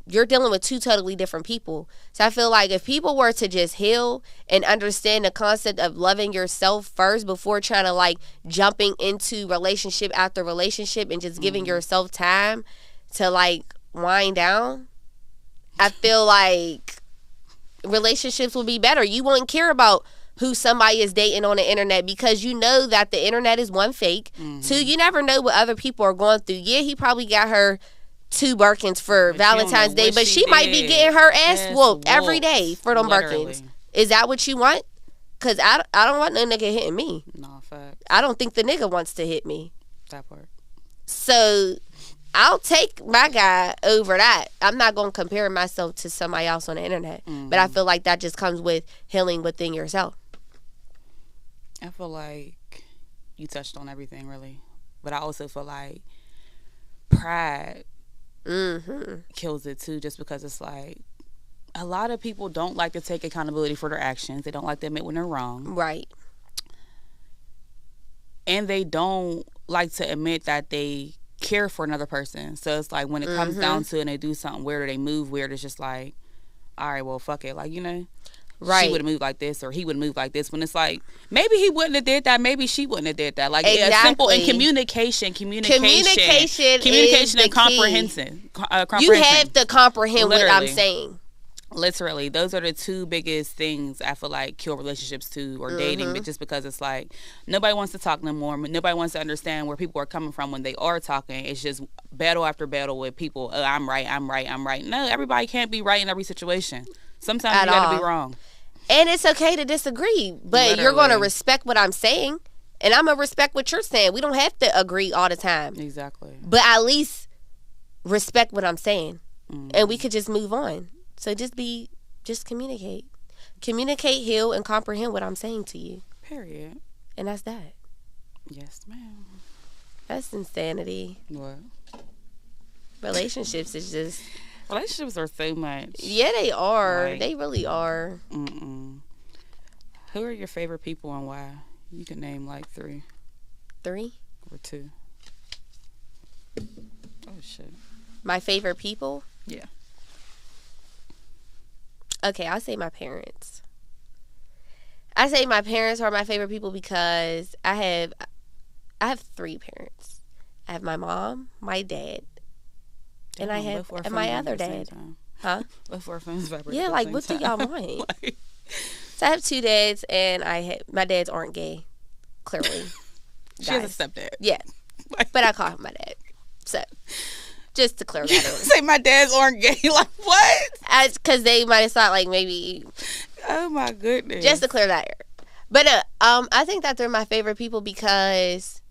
Speaker 2: You're dealing with two totally different people. So I feel like if people were to just heal and understand the concept of loving yourself first before trying to like jumping into relationship after relationship and just giving yourself time to like wind down, I feel like relationships will be better. You won't care about who somebody is dating on the internet, because you know that the internet is one, fake. Two, you never know what other people are going through. Yeah, he probably got her 2 Birkins for Valentine's Day, but she might be getting her ass whooped every day for them Birkins. Is that what you want? Because I don't want no nigga hitting me.
Speaker 1: No, fact.
Speaker 2: I don't think the nigga wants to hit me.
Speaker 1: That part.
Speaker 2: So I'll take my guy over that. I'm not going to compare myself to somebody else on the internet. But I feel like that just comes with healing within yourself.
Speaker 1: I feel like you touched on everything, really. But I also feel like pride kills it, too, just because it's like a lot of people don't like to take accountability for their actions. They don't like to admit when they're wrong.
Speaker 2: Right.
Speaker 1: And they don't like to admit that they care for another person. So it's like when it comes down to it and they do something weird or they move weird, it's just like, all right, well, fuck it. Like, you know, she would have moved like this or he would have moved like this. When it's like, maybe he wouldn't have did that. Maybe she wouldn't have did that. Like, simple and communication and comprehension.
Speaker 2: You have to comprehend what I'm saying.
Speaker 1: Literally, those are the two biggest things I feel like kill relationships too, or dating, but just because it's like nobody wants to talk no more. Nobody wants to understand where people are coming from when they are talking. It's just battle after battle with people. Oh, I'm right. No, everybody can't be right in every situation. Sometimes you gotta be wrong.
Speaker 2: And it's okay to disagree, but you're going to respect what I'm saying, and I'm going to respect what you're saying. We don't have to agree all the time.
Speaker 1: Exactly.
Speaker 2: But at least respect what I'm saying, and we could just move on. So just communicate. Communicate, heal, and comprehend what I'm saying to you.
Speaker 1: Period.
Speaker 2: And that's that.
Speaker 1: Yes, ma'am.
Speaker 2: That's insanity.
Speaker 1: What?
Speaker 2: Relationships is just...
Speaker 1: Relationships are so much.
Speaker 2: Yeah, they are. Like, they really are.
Speaker 1: Who are your favorite people and why? You can name like 3.
Speaker 2: 3?
Speaker 1: Or 2. Oh, shit.
Speaker 2: My favorite people?
Speaker 1: Yeah.
Speaker 2: Okay, I'll say my parents. I say my parents are my favorite people because I have 3 parents. I have my mom, my dad, and I have my other dad. Huh?
Speaker 1: What 4 phones vibrate?
Speaker 2: Yeah, like what do y'all want? So I have 2 dads, and my dads aren't gay. Clearly,
Speaker 1: she has a stepdad.
Speaker 2: Yeah, but I call him my dad. So. Just to clear that up.
Speaker 1: Say my dads aren't gay. Like, what?
Speaker 2: Because they might have thought, like, maybe...
Speaker 1: Oh, my goodness.
Speaker 2: Just to clear that air. But I think that they're my favorite people because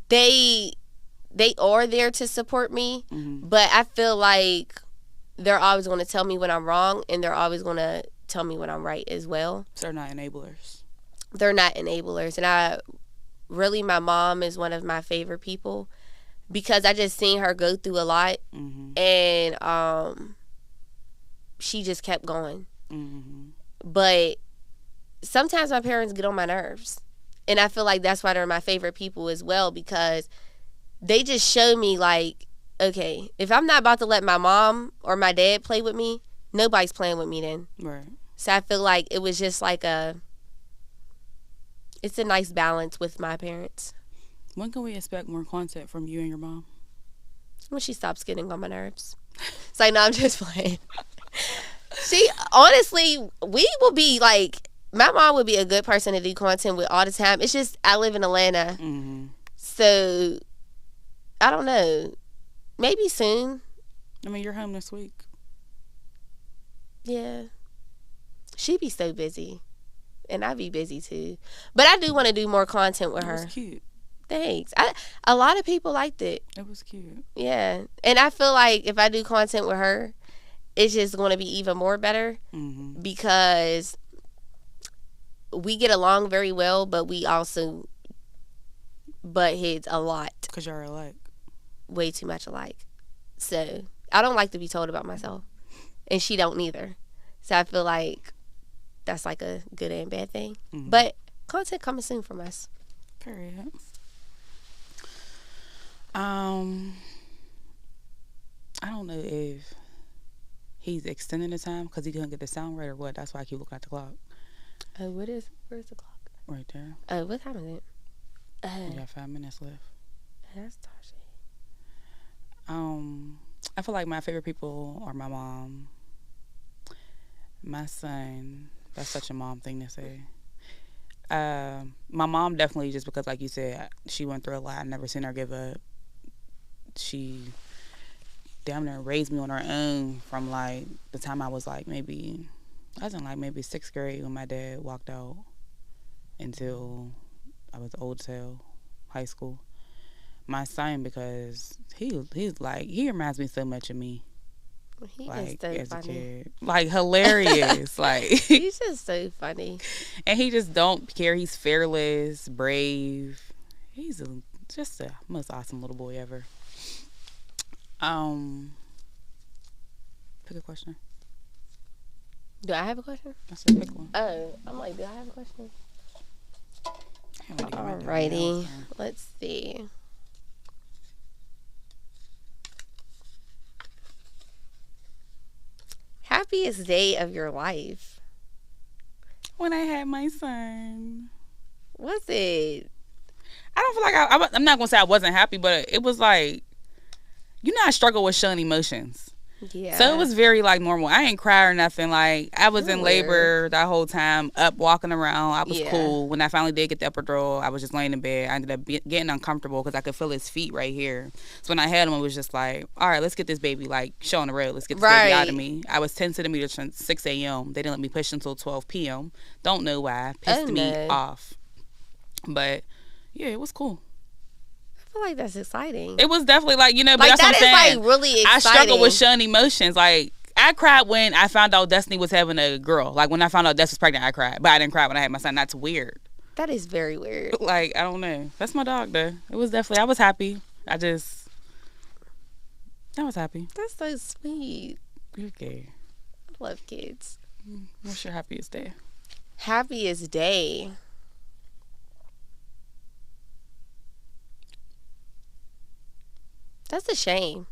Speaker 2: they are there to support me, but I feel like they're always going to tell me when I'm wrong, and they're always going to tell me when I'm right as well.
Speaker 1: So they're not enablers.
Speaker 2: They're not enablers. And my mom is one of my favorite people. because I just seen her go through a lot, and she just kept going. But sometimes my parents get on my nerves, and I feel like that's why they're my favorite people as well, because they just show me like, okay, if I'm not about to let my mom or my dad play with me, nobody's playing with me then.
Speaker 1: Right.
Speaker 2: So I feel like it was just like it's a nice balance with my parents.
Speaker 1: When can we expect more content from you and your mom?
Speaker 2: When she stops getting on my nerves. It's like, no, I'm just playing. She, honestly, we will be like, my mom would be a good person to do content with all the time. It's just, I live in Atlanta. So, I don't know. Maybe soon.
Speaker 1: I mean, you're home this week.
Speaker 2: Yeah. She'd be so busy. And I'd be busy too. But I do want to do more content with her.
Speaker 1: It was cute.
Speaker 2: Thanks. A lot of people liked it.
Speaker 1: It was cute.
Speaker 2: Yeah. And I feel like if I do content with her, it's just going to be even more better because we get along very well, but we also butt heads a lot.
Speaker 1: Because you're alike.
Speaker 2: Way too much alike. So I don't like to be told about myself. And she don't either. So I feel like that's like a good and bad thing. But content coming soon from us.
Speaker 1: Period. I don't know if he's extending the time because he couldn't get the sound right or what. That's why I keep looking at the clock.
Speaker 2: Oh, where's the clock?
Speaker 1: Right there.
Speaker 2: Oh, what time is it?
Speaker 1: We got 5 minutes left.
Speaker 2: That's tough.
Speaker 1: I feel like my favorite people are my mom, my son. That's such a mom thing to say. My mom definitely, just because, like you said, she went through a lot. I never seen her give up. She damn near raised me on her own from like the time I was like maybe 6th grade when my dad walked out until I was old till high school. My son, because he's like, he reminds me so much of me.
Speaker 2: He
Speaker 1: like,
Speaker 2: is so
Speaker 1: as
Speaker 2: funny.
Speaker 1: A kid. Like, hilarious. Like,
Speaker 2: he's just so funny.
Speaker 1: And he just don't care. He's fearless, brave. He's just the most awesome little boy ever. Pick a question.
Speaker 2: Do I have a question?
Speaker 1: I said pick one.
Speaker 2: Oh, I'm like, do I have a question?
Speaker 1: Alrighty.
Speaker 2: Alrighty. Let's see. Happiest day of your life?
Speaker 1: When I had my son.
Speaker 2: Was it?
Speaker 1: I don't feel like I'm not gonna say I wasn't happy, but it was like, you know, I struggle with showing emotions.
Speaker 2: Yeah.
Speaker 1: So it was very like normal. I ain't cry or nothing. Like, I was in labor that whole time, up walking around. I was cool. When I finally did get the epidural, I was just laying in bed. I ended up getting uncomfortable because I could feel his feet right here. So when I had him, it was just like, all right, let's get this baby like showing the road. Let's get this baby out of me. I was 10 centimeters from 6 a.m. They didn't let me push until 12 p.m. Don't know why. Pissed me off. But yeah, it was cool.
Speaker 2: I feel like that's exciting.
Speaker 1: It was definitely like, you know, but
Speaker 2: like,
Speaker 1: that's what I'm saying.
Speaker 2: Like really exciting.
Speaker 1: I struggle with showing emotions. Like, I cried when I found out Destiny was having a girl. Like, when I found out Destiny was pregnant, I cried. But I didn't cry when I had my son. That's weird.
Speaker 2: That is very weird.
Speaker 1: Like, I don't know. That's my dog, though. It was definitely, I was happy. I was happy.
Speaker 2: That's so sweet.
Speaker 1: Okay.
Speaker 2: I love kids.
Speaker 1: What's your happiest day?
Speaker 2: Happiest day? That's a shame.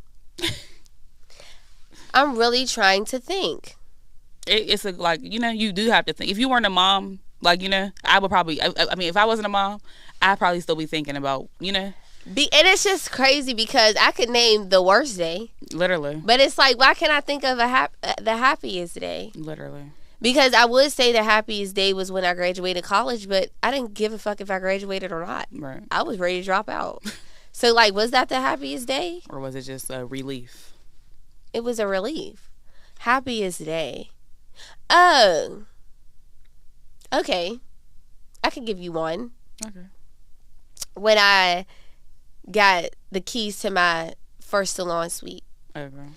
Speaker 2: I'm really trying to think.
Speaker 1: It's like, you know, you do have to think. If you weren't a mom, like, you know, I would probably, I mean, if I wasn't a mom, I'd probably still be thinking about, you know.
Speaker 2: And it's just crazy because I could name the worst day.
Speaker 1: Literally.
Speaker 2: But it's like, why can't I think of the happiest day?
Speaker 1: Literally.
Speaker 2: Because I would say the happiest day was when I graduated college, but I didn't give a fuck if I graduated or not.
Speaker 1: Right.
Speaker 2: I was ready to drop out. So, like, was that the happiest day?
Speaker 1: Or was it just a relief?
Speaker 2: It was a relief. Happiest day. Oh. Okay. I can give you one.
Speaker 1: Okay.
Speaker 2: When I got the keys to my first salon suite.
Speaker 1: Okay.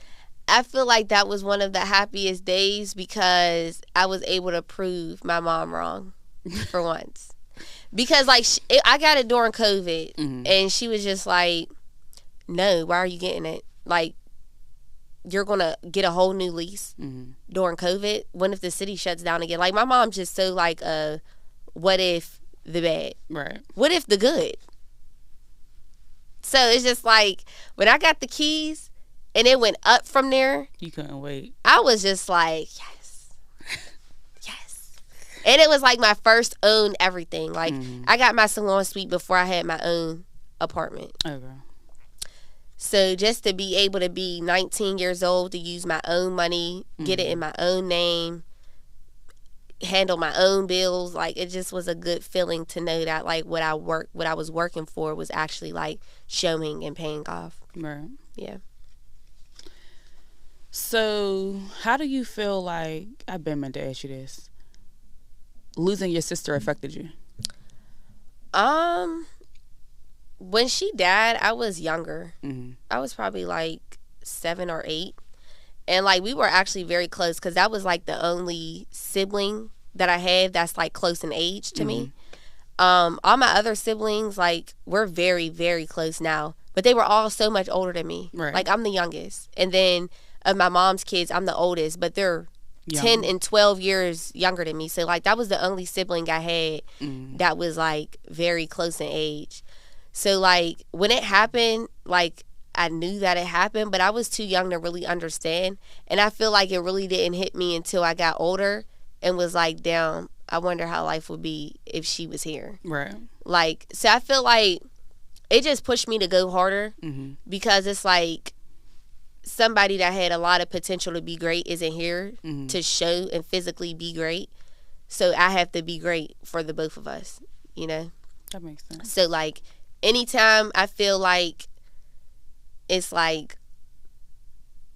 Speaker 2: I feel like that was one of the happiest days because I was able to prove my mom wrong for once. Because, like, I got it during COVID, and she was just like, no, why are you getting it? Like, you're going to get a whole new lease during COVID. What if the city shuts down again? Like, my mom's just so like, what if the bad?
Speaker 1: Right.
Speaker 2: What if the good? So it's just like, when I got the keys and it went up from there.
Speaker 1: You couldn't wait.
Speaker 2: I was just like, yes. Yes. And it was like my first own everything. Like, I got my salon suite before I had my own apartment.
Speaker 1: Okay.
Speaker 2: So just to be able to be 19 years old, to use my own money, get it in my own name, handle my own bills, like, it just was a good feeling to know that, like, what I was working for was actually, like, showing and paying off.
Speaker 1: Right.
Speaker 2: Yeah.
Speaker 1: So how do you feel like, I've been meant to ask you this, losing your sister affected you?
Speaker 2: When she died, I was younger. I was probably like 7 or 8. And like, we were actually very close because that was like the only sibling that I had that's like close in age to me. All my other siblings, like, we're very, very close now. But they were all so much older than me.
Speaker 1: Right.
Speaker 2: Like, I'm the youngest. And then of my mom's kids, I'm the oldest. But they're 10 and 12 years younger than me. So like, that was the only sibling I had that was like very close in age. So, like, when it happened, like, I knew that it happened, but I was too young to really understand. And I feel like it really didn't hit me until I got older and was like, damn, I wonder how life would be if she was here.
Speaker 1: Right.
Speaker 2: Like, so I feel like it just pushed me to go harder because it's like somebody that had a lot of potential to be great isn't here to show and physically be great. So I have to be great for the both of us, you know?
Speaker 1: That makes sense.
Speaker 2: So, like, anytime I feel like it's like,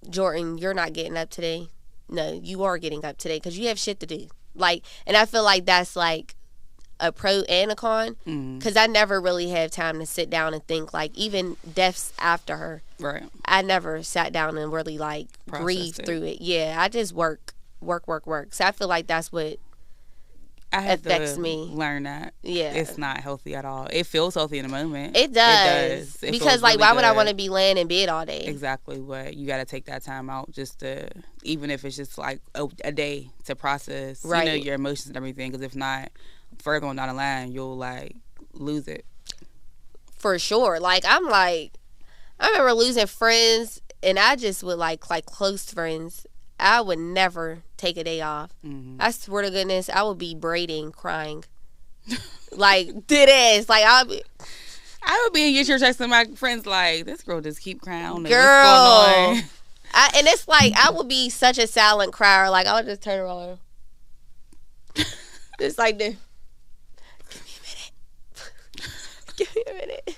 Speaker 2: Jordan, you're not getting up today. No, you are getting up today because you have shit to do. Like, and I feel like that's like a pro and a con because I never really have time to sit down and think. Like, even deaths after her,
Speaker 1: right?
Speaker 2: I never sat down and really like breathe through it. Yeah, I just work. So I feel like that's what
Speaker 1: I have
Speaker 2: affects
Speaker 1: to
Speaker 2: me.
Speaker 1: Learn that.
Speaker 2: Yeah,
Speaker 1: it's not healthy at all. It feels healthy in the moment.
Speaker 2: It does.
Speaker 1: It
Speaker 2: because like,
Speaker 1: really
Speaker 2: why would I
Speaker 1: good.
Speaker 2: want to be laying in bed all day?
Speaker 1: Exactly. But you got to take that time out just to, even if it's just like a day to process,
Speaker 2: right,
Speaker 1: you know, your emotions and everything. Because if not, further on down the line, you'll like lose it.
Speaker 2: For sure. Like, I remember losing friends, and I just would like close friends. I would never take a day off. I swear to goodness, I would be braiding, crying. Like, dead ass. Like, I
Speaker 1: would be in your church texting my friends like, this girl just keep crying.
Speaker 2: Girl. And it's like, I would be such a silent crier. Like, I would just turn around. Just like this. Give me a minute.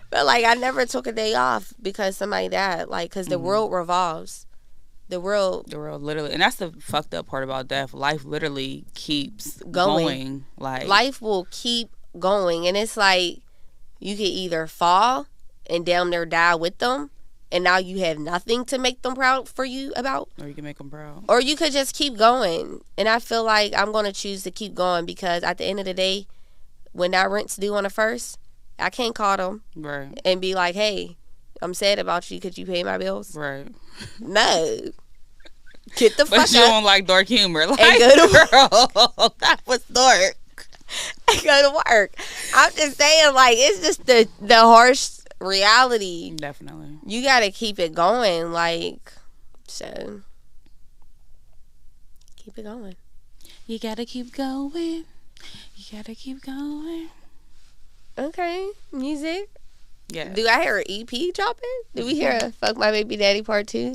Speaker 2: But like, I never took a day off because somebody died. Like, because the world revolves. The world
Speaker 1: literally, and that's the fucked up part about death. Life literally keeps going. Like,
Speaker 2: life will keep going, and it's like you could either fall and damn near die with them, and now you have nothing to make them proud for you about,
Speaker 1: or you can make them proud,
Speaker 2: or you could just keep going. And I feel like I'm gonna choose to keep going because at the end of the day, when that rent's due on the 1st, I can't call them
Speaker 1: right
Speaker 2: and be like, hey, I'm sad about you. Could you pay my bills?
Speaker 1: Right.
Speaker 2: No. Get the fuck
Speaker 1: up. But you don't like dark humor. Like,
Speaker 2: and go to
Speaker 1: girl, that was dark.
Speaker 2: And go to work. I'm just saying, like, it's just the harsh reality.
Speaker 1: Definitely.
Speaker 2: You got to keep it going. Like, so. Keep it going.
Speaker 1: You got to keep going. You got to keep going.
Speaker 2: Okay. Music.
Speaker 1: Yeah.
Speaker 2: Do I hear an EP dropping? Do we hear a Fuck My Baby Daddy Part 2?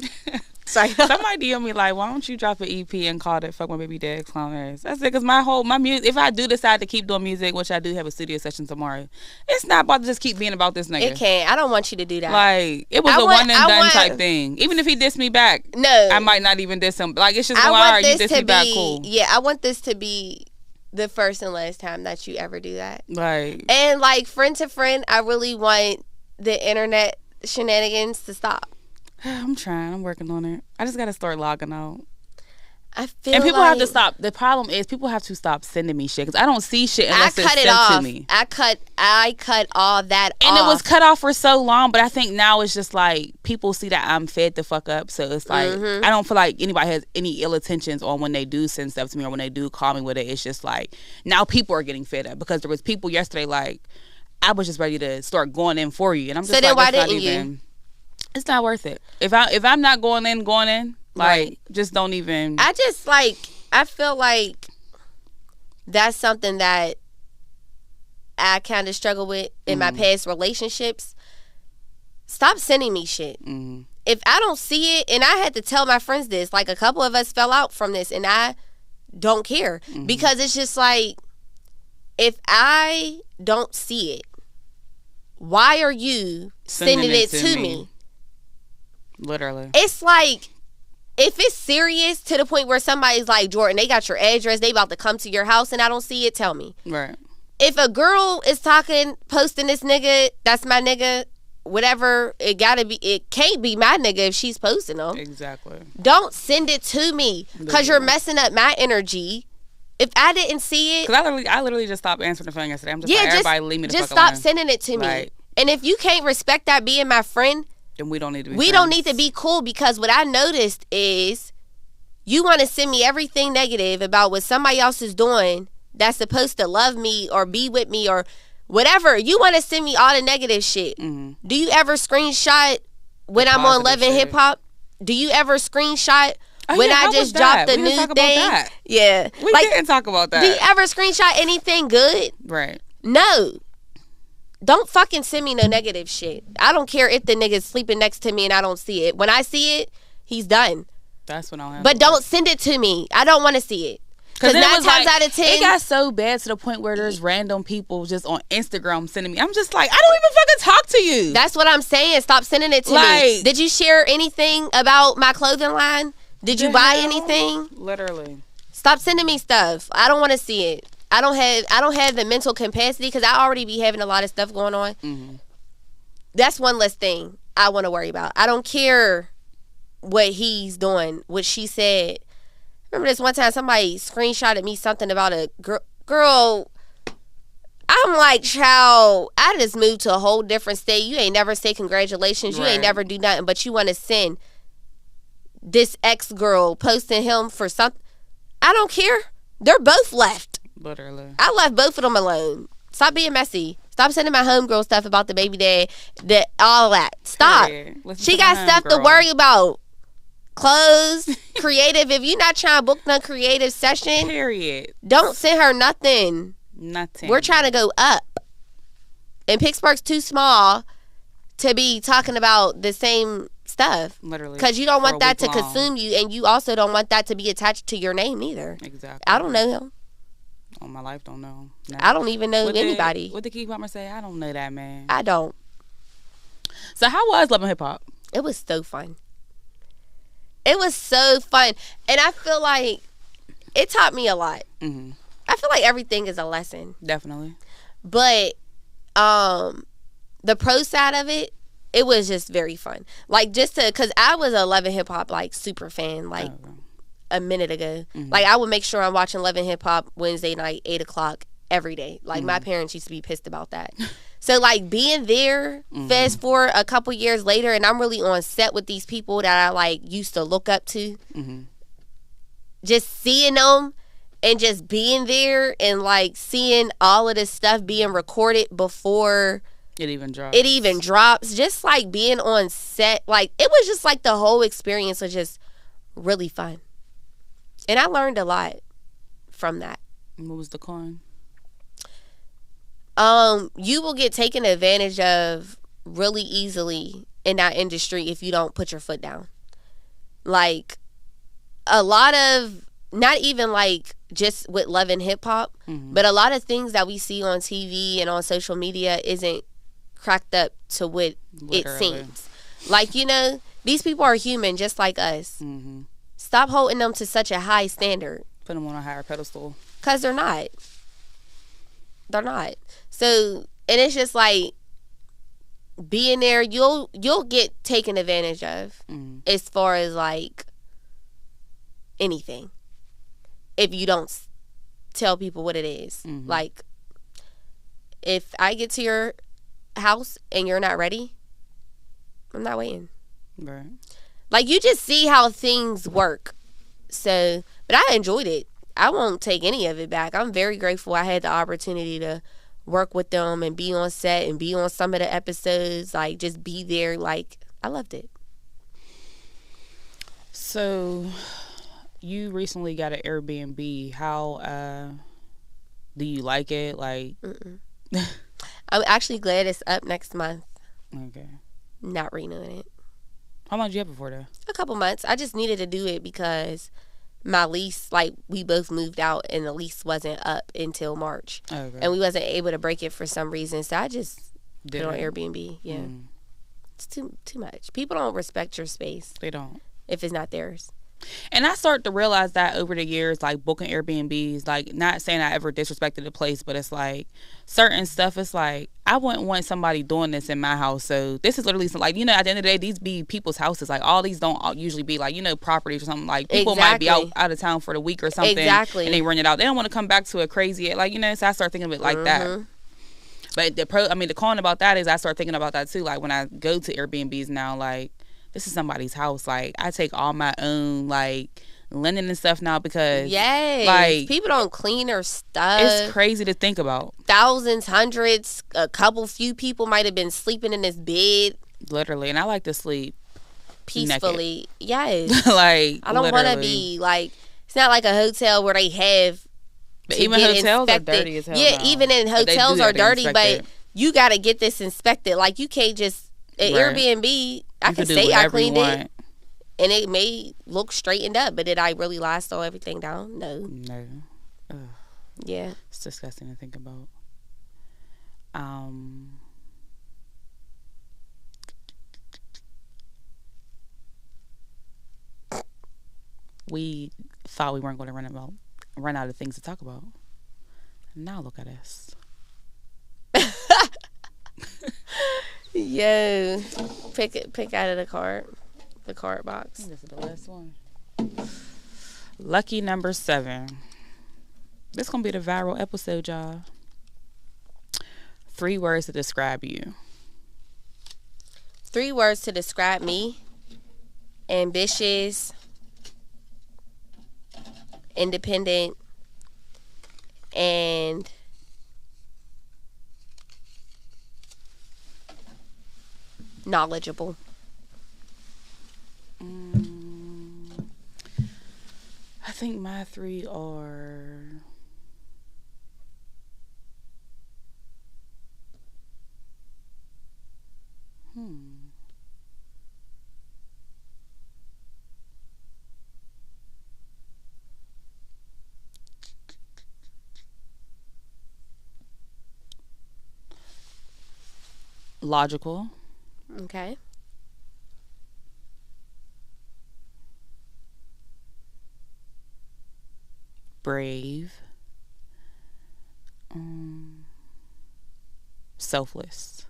Speaker 1: Sorry. Somebody DM me like, why don't you drop an EP and call it Fuck My Baby Daddy Clown Ass? That's it, because my music, if I do decide to keep doing music, which I do have a studio session tomorrow, it's not about to just keep being about this nigga.
Speaker 2: It can't. I don't want you to do that.
Speaker 1: Like, it was one and done type thing. Even if he dissed me back,
Speaker 2: no,
Speaker 1: I might not even diss him. Like, it's just, alright, you diss me back, cool.
Speaker 2: Yeah, I want this to be the first and last time that you ever do that.
Speaker 1: Like,
Speaker 2: and like, friend to friend, I really want the internet shenanigans to stop.
Speaker 1: I'm trying. I'm working on it. I just got to start logging out.
Speaker 2: I feel
Speaker 1: and people
Speaker 2: like
Speaker 1: have to stop. The problem is people have to stop sending me shit because I don't see shit unless it's sent to me.
Speaker 2: I cut all that
Speaker 1: and
Speaker 2: off.
Speaker 1: it was cut off for so long, but I think now it's just like people see that I'm fed the fuck up, so it's like I don't feel like anybody has any ill intentions on when they do send stuff to me or when they do call me with it. It's just like now people are getting fed up because there was people yesterday like I was just ready to start going in for you, and I'm just
Speaker 2: so then
Speaker 1: like,
Speaker 2: why didn't you?
Speaker 1: It's not worth it. If I'm not going in. Like, right. Just don't even.
Speaker 2: I feel like that's something that I kind of struggle with in my past relationships. Stop sending me shit. If I don't see it, and I had to tell my friends this, like a couple of us fell out from this, and I don't care. Because it's just like, if I don't see it, why are you sending it to me?
Speaker 1: Literally.
Speaker 2: It's like, if it's serious to the point where somebody's like, Jordan, they got your address, they about to come to your house and I don't see it, tell me.
Speaker 1: Right.
Speaker 2: If a girl is posting this nigga, that's my nigga, whatever, it can't be my nigga if she's posting them.
Speaker 1: Exactly.
Speaker 2: Don't send it to me because you're messing up my energy. If I didn't see it.
Speaker 1: Because I literally just stopped answering the phone yesterday. I'm just like, everybody leave me the fuck alone.
Speaker 2: Just stop sending it to me.
Speaker 1: Right.
Speaker 2: And if you can't respect that being my friend,
Speaker 1: then we don't need to be
Speaker 2: friends. We don't need to be cool, because what I noticed is you want to send me everything negative about what somebody else is doing that's supposed to love me or be with me or whatever. You want to send me all the negative shit. Do you ever screenshot when I'm on Love and Hip Hop? Do you ever screenshot when I just dropped the new thing? Yeah.
Speaker 1: We didn't talk about that.
Speaker 2: Do you ever screenshot anything good?
Speaker 1: Right.
Speaker 2: No. Don't fucking send me no negative shit. I don't care if the nigga's sleeping next to me and I don't see it. When I see it, he's done.
Speaker 1: That's when I'll have
Speaker 2: But don't send it to me. I don't want to see it. Because 9 times out of 10...
Speaker 1: It got so bad to the point where there's random people just on Instagram sending me. I'm just like, I don't even fucking talk to you.
Speaker 2: That's what I'm saying. Stop sending it to me. Did you share anything about my clothing line? Did you buy anything?
Speaker 1: Literally.
Speaker 2: Stop sending me stuff. I don't want to see it. I don't have the mental capacity because I already be having a lot of stuff going on. That's one less thing I want to worry about. I don't care what he's doing, what she said. Remember this one time somebody screenshotted me something about a girl. I'm like, child, I just moved to a whole different state. You ain't never say congratulations. You ain't never do nothing, but you want to send this ex-girl posting him for something. I don't care. They're both left.
Speaker 1: Literally.
Speaker 2: I left both of them alone. Stop being messy. Stop sending my homegirl stuff about the baby dad, all that. Stop. She got stuff to worry about. Clothes, creative. If you're not trying to book no creative session,
Speaker 1: period,
Speaker 2: don't send her nothing.
Speaker 1: Nothing.
Speaker 2: We're trying to go up. And Pittsburgh's too small to be talking about the same stuff.
Speaker 1: Literally.
Speaker 2: Because you don't want that to consume you, and you also don't want that to be attached to your name either.
Speaker 1: Exactly.
Speaker 2: I don't know him.
Speaker 1: On my life, don't know. No.
Speaker 2: I don't even know anybody.
Speaker 1: What the key bomber say? I don't know that man.
Speaker 2: I don't.
Speaker 1: So how was Love and Hip Hop?
Speaker 2: It was so fun. It was so fun. And I feel like it taught me a lot. I feel like everything is a lesson.
Speaker 1: Definitely.
Speaker 2: But the pro side of it, it was just very fun. Like, just to, because I was a Love and Hip Hop, like, super fan, like, a minute ago. Like, I would make sure I'm watching Love and Hip Hop Wednesday night, 8 o'clock, every day. Like, my parents used to be pissed about that. So, like, being there, fast forward a couple years later, and I'm really on set with these people that I, like, used to look up to. Just seeing them and just being there and, like, seeing all of this stuff being recorded before
Speaker 1: it even
Speaker 2: drops. Just, like, being on set. Like, it was just, like, the whole experience was just really fun. And I learned a lot from that.
Speaker 1: What was the con?
Speaker 2: You will get taken advantage of really easily in that industry if you don't put your foot down. Like, a lot of, not even like just with Love and Hip Hop, but a lot of things that we see on TV and on social media isn't cracked up to what it seems. Like, you know, these people are human just like us. Stop holding them to such a high standard.
Speaker 1: Put them on a higher pedestal.
Speaker 2: Because they're not. They're not. So, and it's just like, being there, you'll get taken advantage of as far as like anything. if you don't tell people what it is.
Speaker 1: Mm-hmm.
Speaker 2: Like, if I get to your house and you're not ready, I'm not waiting.
Speaker 1: Right.
Speaker 2: Like, you just see how things work. So, but I enjoyed it. I won't take any of it back. I'm very grateful I had the opportunity to work with them and be on set and be on some of the episodes. Like, just be there. Like, I loved it.
Speaker 1: So, you recently got an Airbnb. How do you like it? Like,
Speaker 2: I'm actually glad it's up next month.
Speaker 1: Okay.
Speaker 2: Not renewing it.
Speaker 1: How long did you have it for, though?
Speaker 2: A couple months. I just needed to do it because my lease, like, we both moved out and the lease wasn't up until March.
Speaker 1: Okay.
Speaker 2: And we wasn't able to break it for some reason. So I just put it on Airbnb. Yeah. It's too much. People don't respect your space.
Speaker 1: They don't.
Speaker 2: If it's not theirs.
Speaker 1: And I started to realize that over the years, like, booking Airbnbs, like, not saying I ever disrespected the place, but it's like certain stuff, it's like, I wouldn't want somebody doing this in my house. So this is literally, like, you know, at the end of the day, these be people's houses. Like, all these don't usually be, like, you know, properties or something. Like, people might be out of town for the week or something.
Speaker 2: Exactly.
Speaker 1: And they rent it out. They don't want to come back to a crazy, like, you know, so I start thinking of it like that. But the con about that is I start thinking about that too. Like, when I go to Airbnbs now, like, this is somebody's house. Like, I take all my own, like, linen and stuff now because, like,
Speaker 2: people don't clean their stuff.
Speaker 1: It's crazy to think about.
Speaker 2: Thousands, hundreds, few people might have been sleeping in this bed.
Speaker 1: Literally. And I like to sleep
Speaker 2: peacefully.
Speaker 1: Naked.
Speaker 2: Yes.
Speaker 1: Like,
Speaker 2: I don't want to be, like, it's not like a hotel where they have
Speaker 1: but even hotels
Speaker 2: inspected.
Speaker 1: Are dirty as hell
Speaker 2: Yeah,
Speaker 1: now.
Speaker 2: even in hotels are dirty, but you got to get this inspected. Like, you can't just, at Airbnb, I can say I cleaned it, and it may look straightened up, but did I really last all everything down? No.
Speaker 1: Ugh.
Speaker 2: Yeah.
Speaker 1: It's disgusting to think about. We thought we weren't going to run out of things to talk about. Now look at us.
Speaker 2: Yo, pick out of the card box.
Speaker 1: This is the last one. Lucky number 7. This gonna be the viral episode, y'all. 3 words to describe you.
Speaker 2: 3 words to describe me: ambitious, independent, and knowledgeable.
Speaker 1: I think my 3 are logical.
Speaker 2: Okay.
Speaker 1: Brave. Selfless.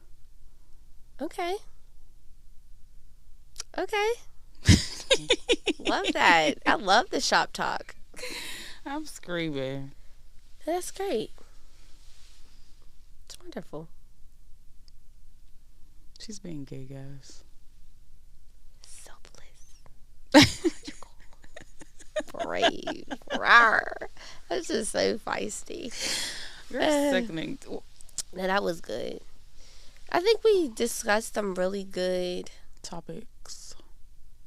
Speaker 2: Okay. Love that. I love the shop talk.
Speaker 1: I'm screaming.
Speaker 2: That's great. It's wonderful.
Speaker 1: She's being gay, guys.
Speaker 2: Selfless. Brave. Rawr. That's just so feisty.
Speaker 1: You're sickening.
Speaker 2: No, that was good. I think we discussed some really good
Speaker 1: topics.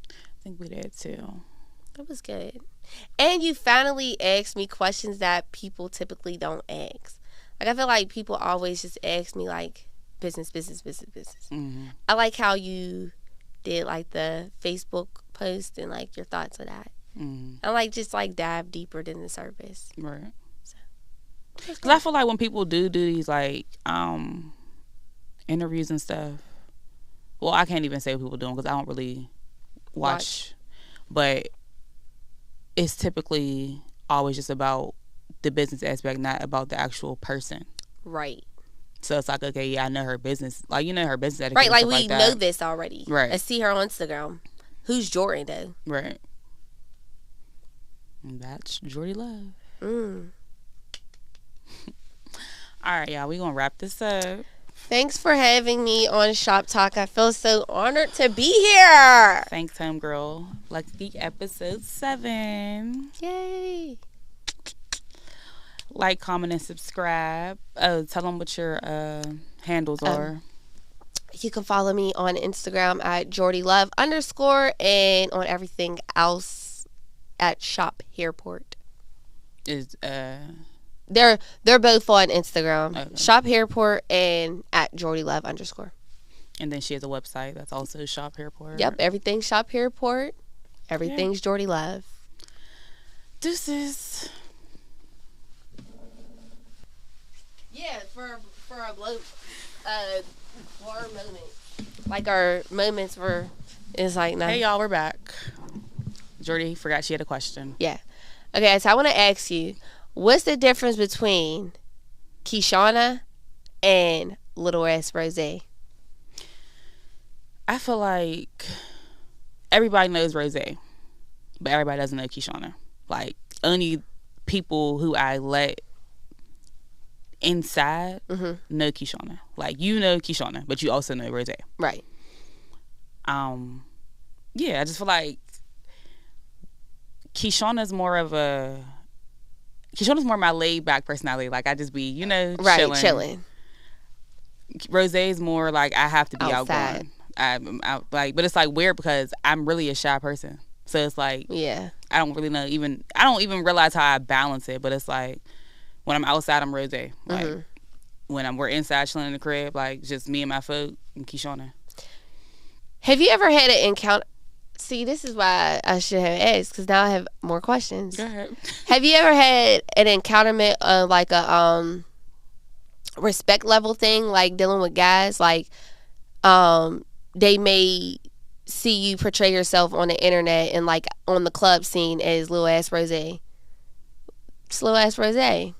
Speaker 1: I think we did too.
Speaker 2: That was good. And you finally asked me questions that people typically don't ask. Like, I feel like people always just ask me, like, business.
Speaker 1: Mm-hmm.
Speaker 2: I like how you did, like, the Facebook post and, like, your thoughts on that.
Speaker 1: Mm-hmm.
Speaker 2: I like just, like, dive deeper than the surface.
Speaker 1: Right. Because I feel like when people do these, like, interviews and stuff, well, I can't even say what people do them because I don't really watch. But it's typically always just about the business aspect, not about the actual person.
Speaker 2: Right.
Speaker 1: So it's like, okay, yeah, I know her business. Like, you know her business etiquette.
Speaker 2: Right, like,
Speaker 1: we
Speaker 2: know this already.
Speaker 1: Right.
Speaker 2: I see her on Instagram. Who's Jordie, though?
Speaker 1: Right. And that's Jordie Love.
Speaker 2: Mm.
Speaker 1: All right, y'all. We gonna wrap this up.
Speaker 2: Thanks for having me on Shop Talk. I feel so honored to be here.
Speaker 1: Thanks, homegirl. Lucky episode 7.
Speaker 2: Yay.
Speaker 1: Like, comment, and subscribe. Oh, tell them what your handles are.
Speaker 2: You can follow me on Instagram at JordieLove_ and on everything else at Shop Hairport.
Speaker 1: Is
Speaker 2: They're both on Instagram.
Speaker 1: Okay.
Speaker 2: Shop Hairport and at JordieLove_.
Speaker 1: And then she has a website that's also Shop Hairport.
Speaker 2: Yep, everything's Shop Hairport. Everything's Jordie Love.
Speaker 1: Deuces.
Speaker 2: Yeah, for our moment. Like our moments were, it's like nice.
Speaker 1: Hey, y'all, we're back. Jordie forgot she had a question.
Speaker 2: Yeah. Okay, so I want to ask you, what's the difference between Kishana and Little Ass Rose?
Speaker 1: I feel like everybody knows Rose, but everybody doesn't know Kishana. Like, only people who I let inside know Kishana. Like, you know Kishana, but you also know Rose.
Speaker 2: Right.
Speaker 1: Yeah, I just feel like Kishana's more my laid back personality. Like, I just be, chilling. Rose's more like I have to be
Speaker 2: outside.
Speaker 1: outgoing. I'm out, like, but it's like weird because I'm really a shy person. So it's like,
Speaker 2: yeah,
Speaker 1: I don't really know. I don't even realize how I balance it. But it's like when I'm outside, I'm Rose. Like when we're inside chilling in the crib, like just me and my folk and Kishana.
Speaker 2: Have you ever had an encounter? See, this is why I should have asked, because now I have more questions.
Speaker 1: Go ahead.
Speaker 2: Have you ever had an encounterment of like a respect level thing, like dealing with guys? Like, they may see you portray yourself on the internet and like on the club scene as Lil Ass Rose. It's Lil Ass Rose.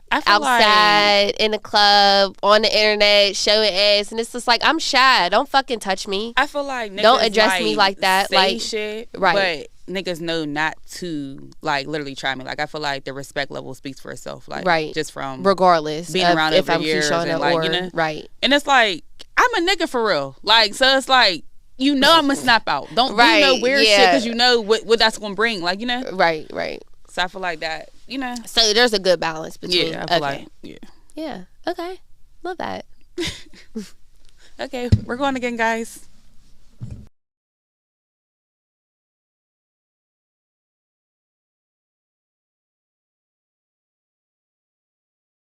Speaker 1: I feel
Speaker 2: outside
Speaker 1: like,
Speaker 2: in the club, on the internet, showing ass, and it's just like, I'm shy. Don't fucking touch me.
Speaker 1: I feel like niggas
Speaker 2: don't address me like that.
Speaker 1: Say
Speaker 2: like
Speaker 1: shit,
Speaker 2: right?
Speaker 1: But niggas know not to like literally try me. Like, I feel like the respect level speaks for itself. Like,
Speaker 2: right,
Speaker 1: just from
Speaker 2: regardless
Speaker 1: being around
Speaker 2: if
Speaker 1: over
Speaker 2: I'm
Speaker 1: years
Speaker 2: Kishana
Speaker 1: and like,
Speaker 2: or right.
Speaker 1: And it's like, I'm a nigga for real. Like, so it's like, I'm gonna snap out. Don't do no weird shit because you know what that's gonna bring. Like,
Speaker 2: right.
Speaker 1: So I feel like that,
Speaker 2: So there's a good balance between.
Speaker 1: Yeah, I feel like,
Speaker 2: yeah. Okay. Love that.
Speaker 1: Okay, we're going again, guys.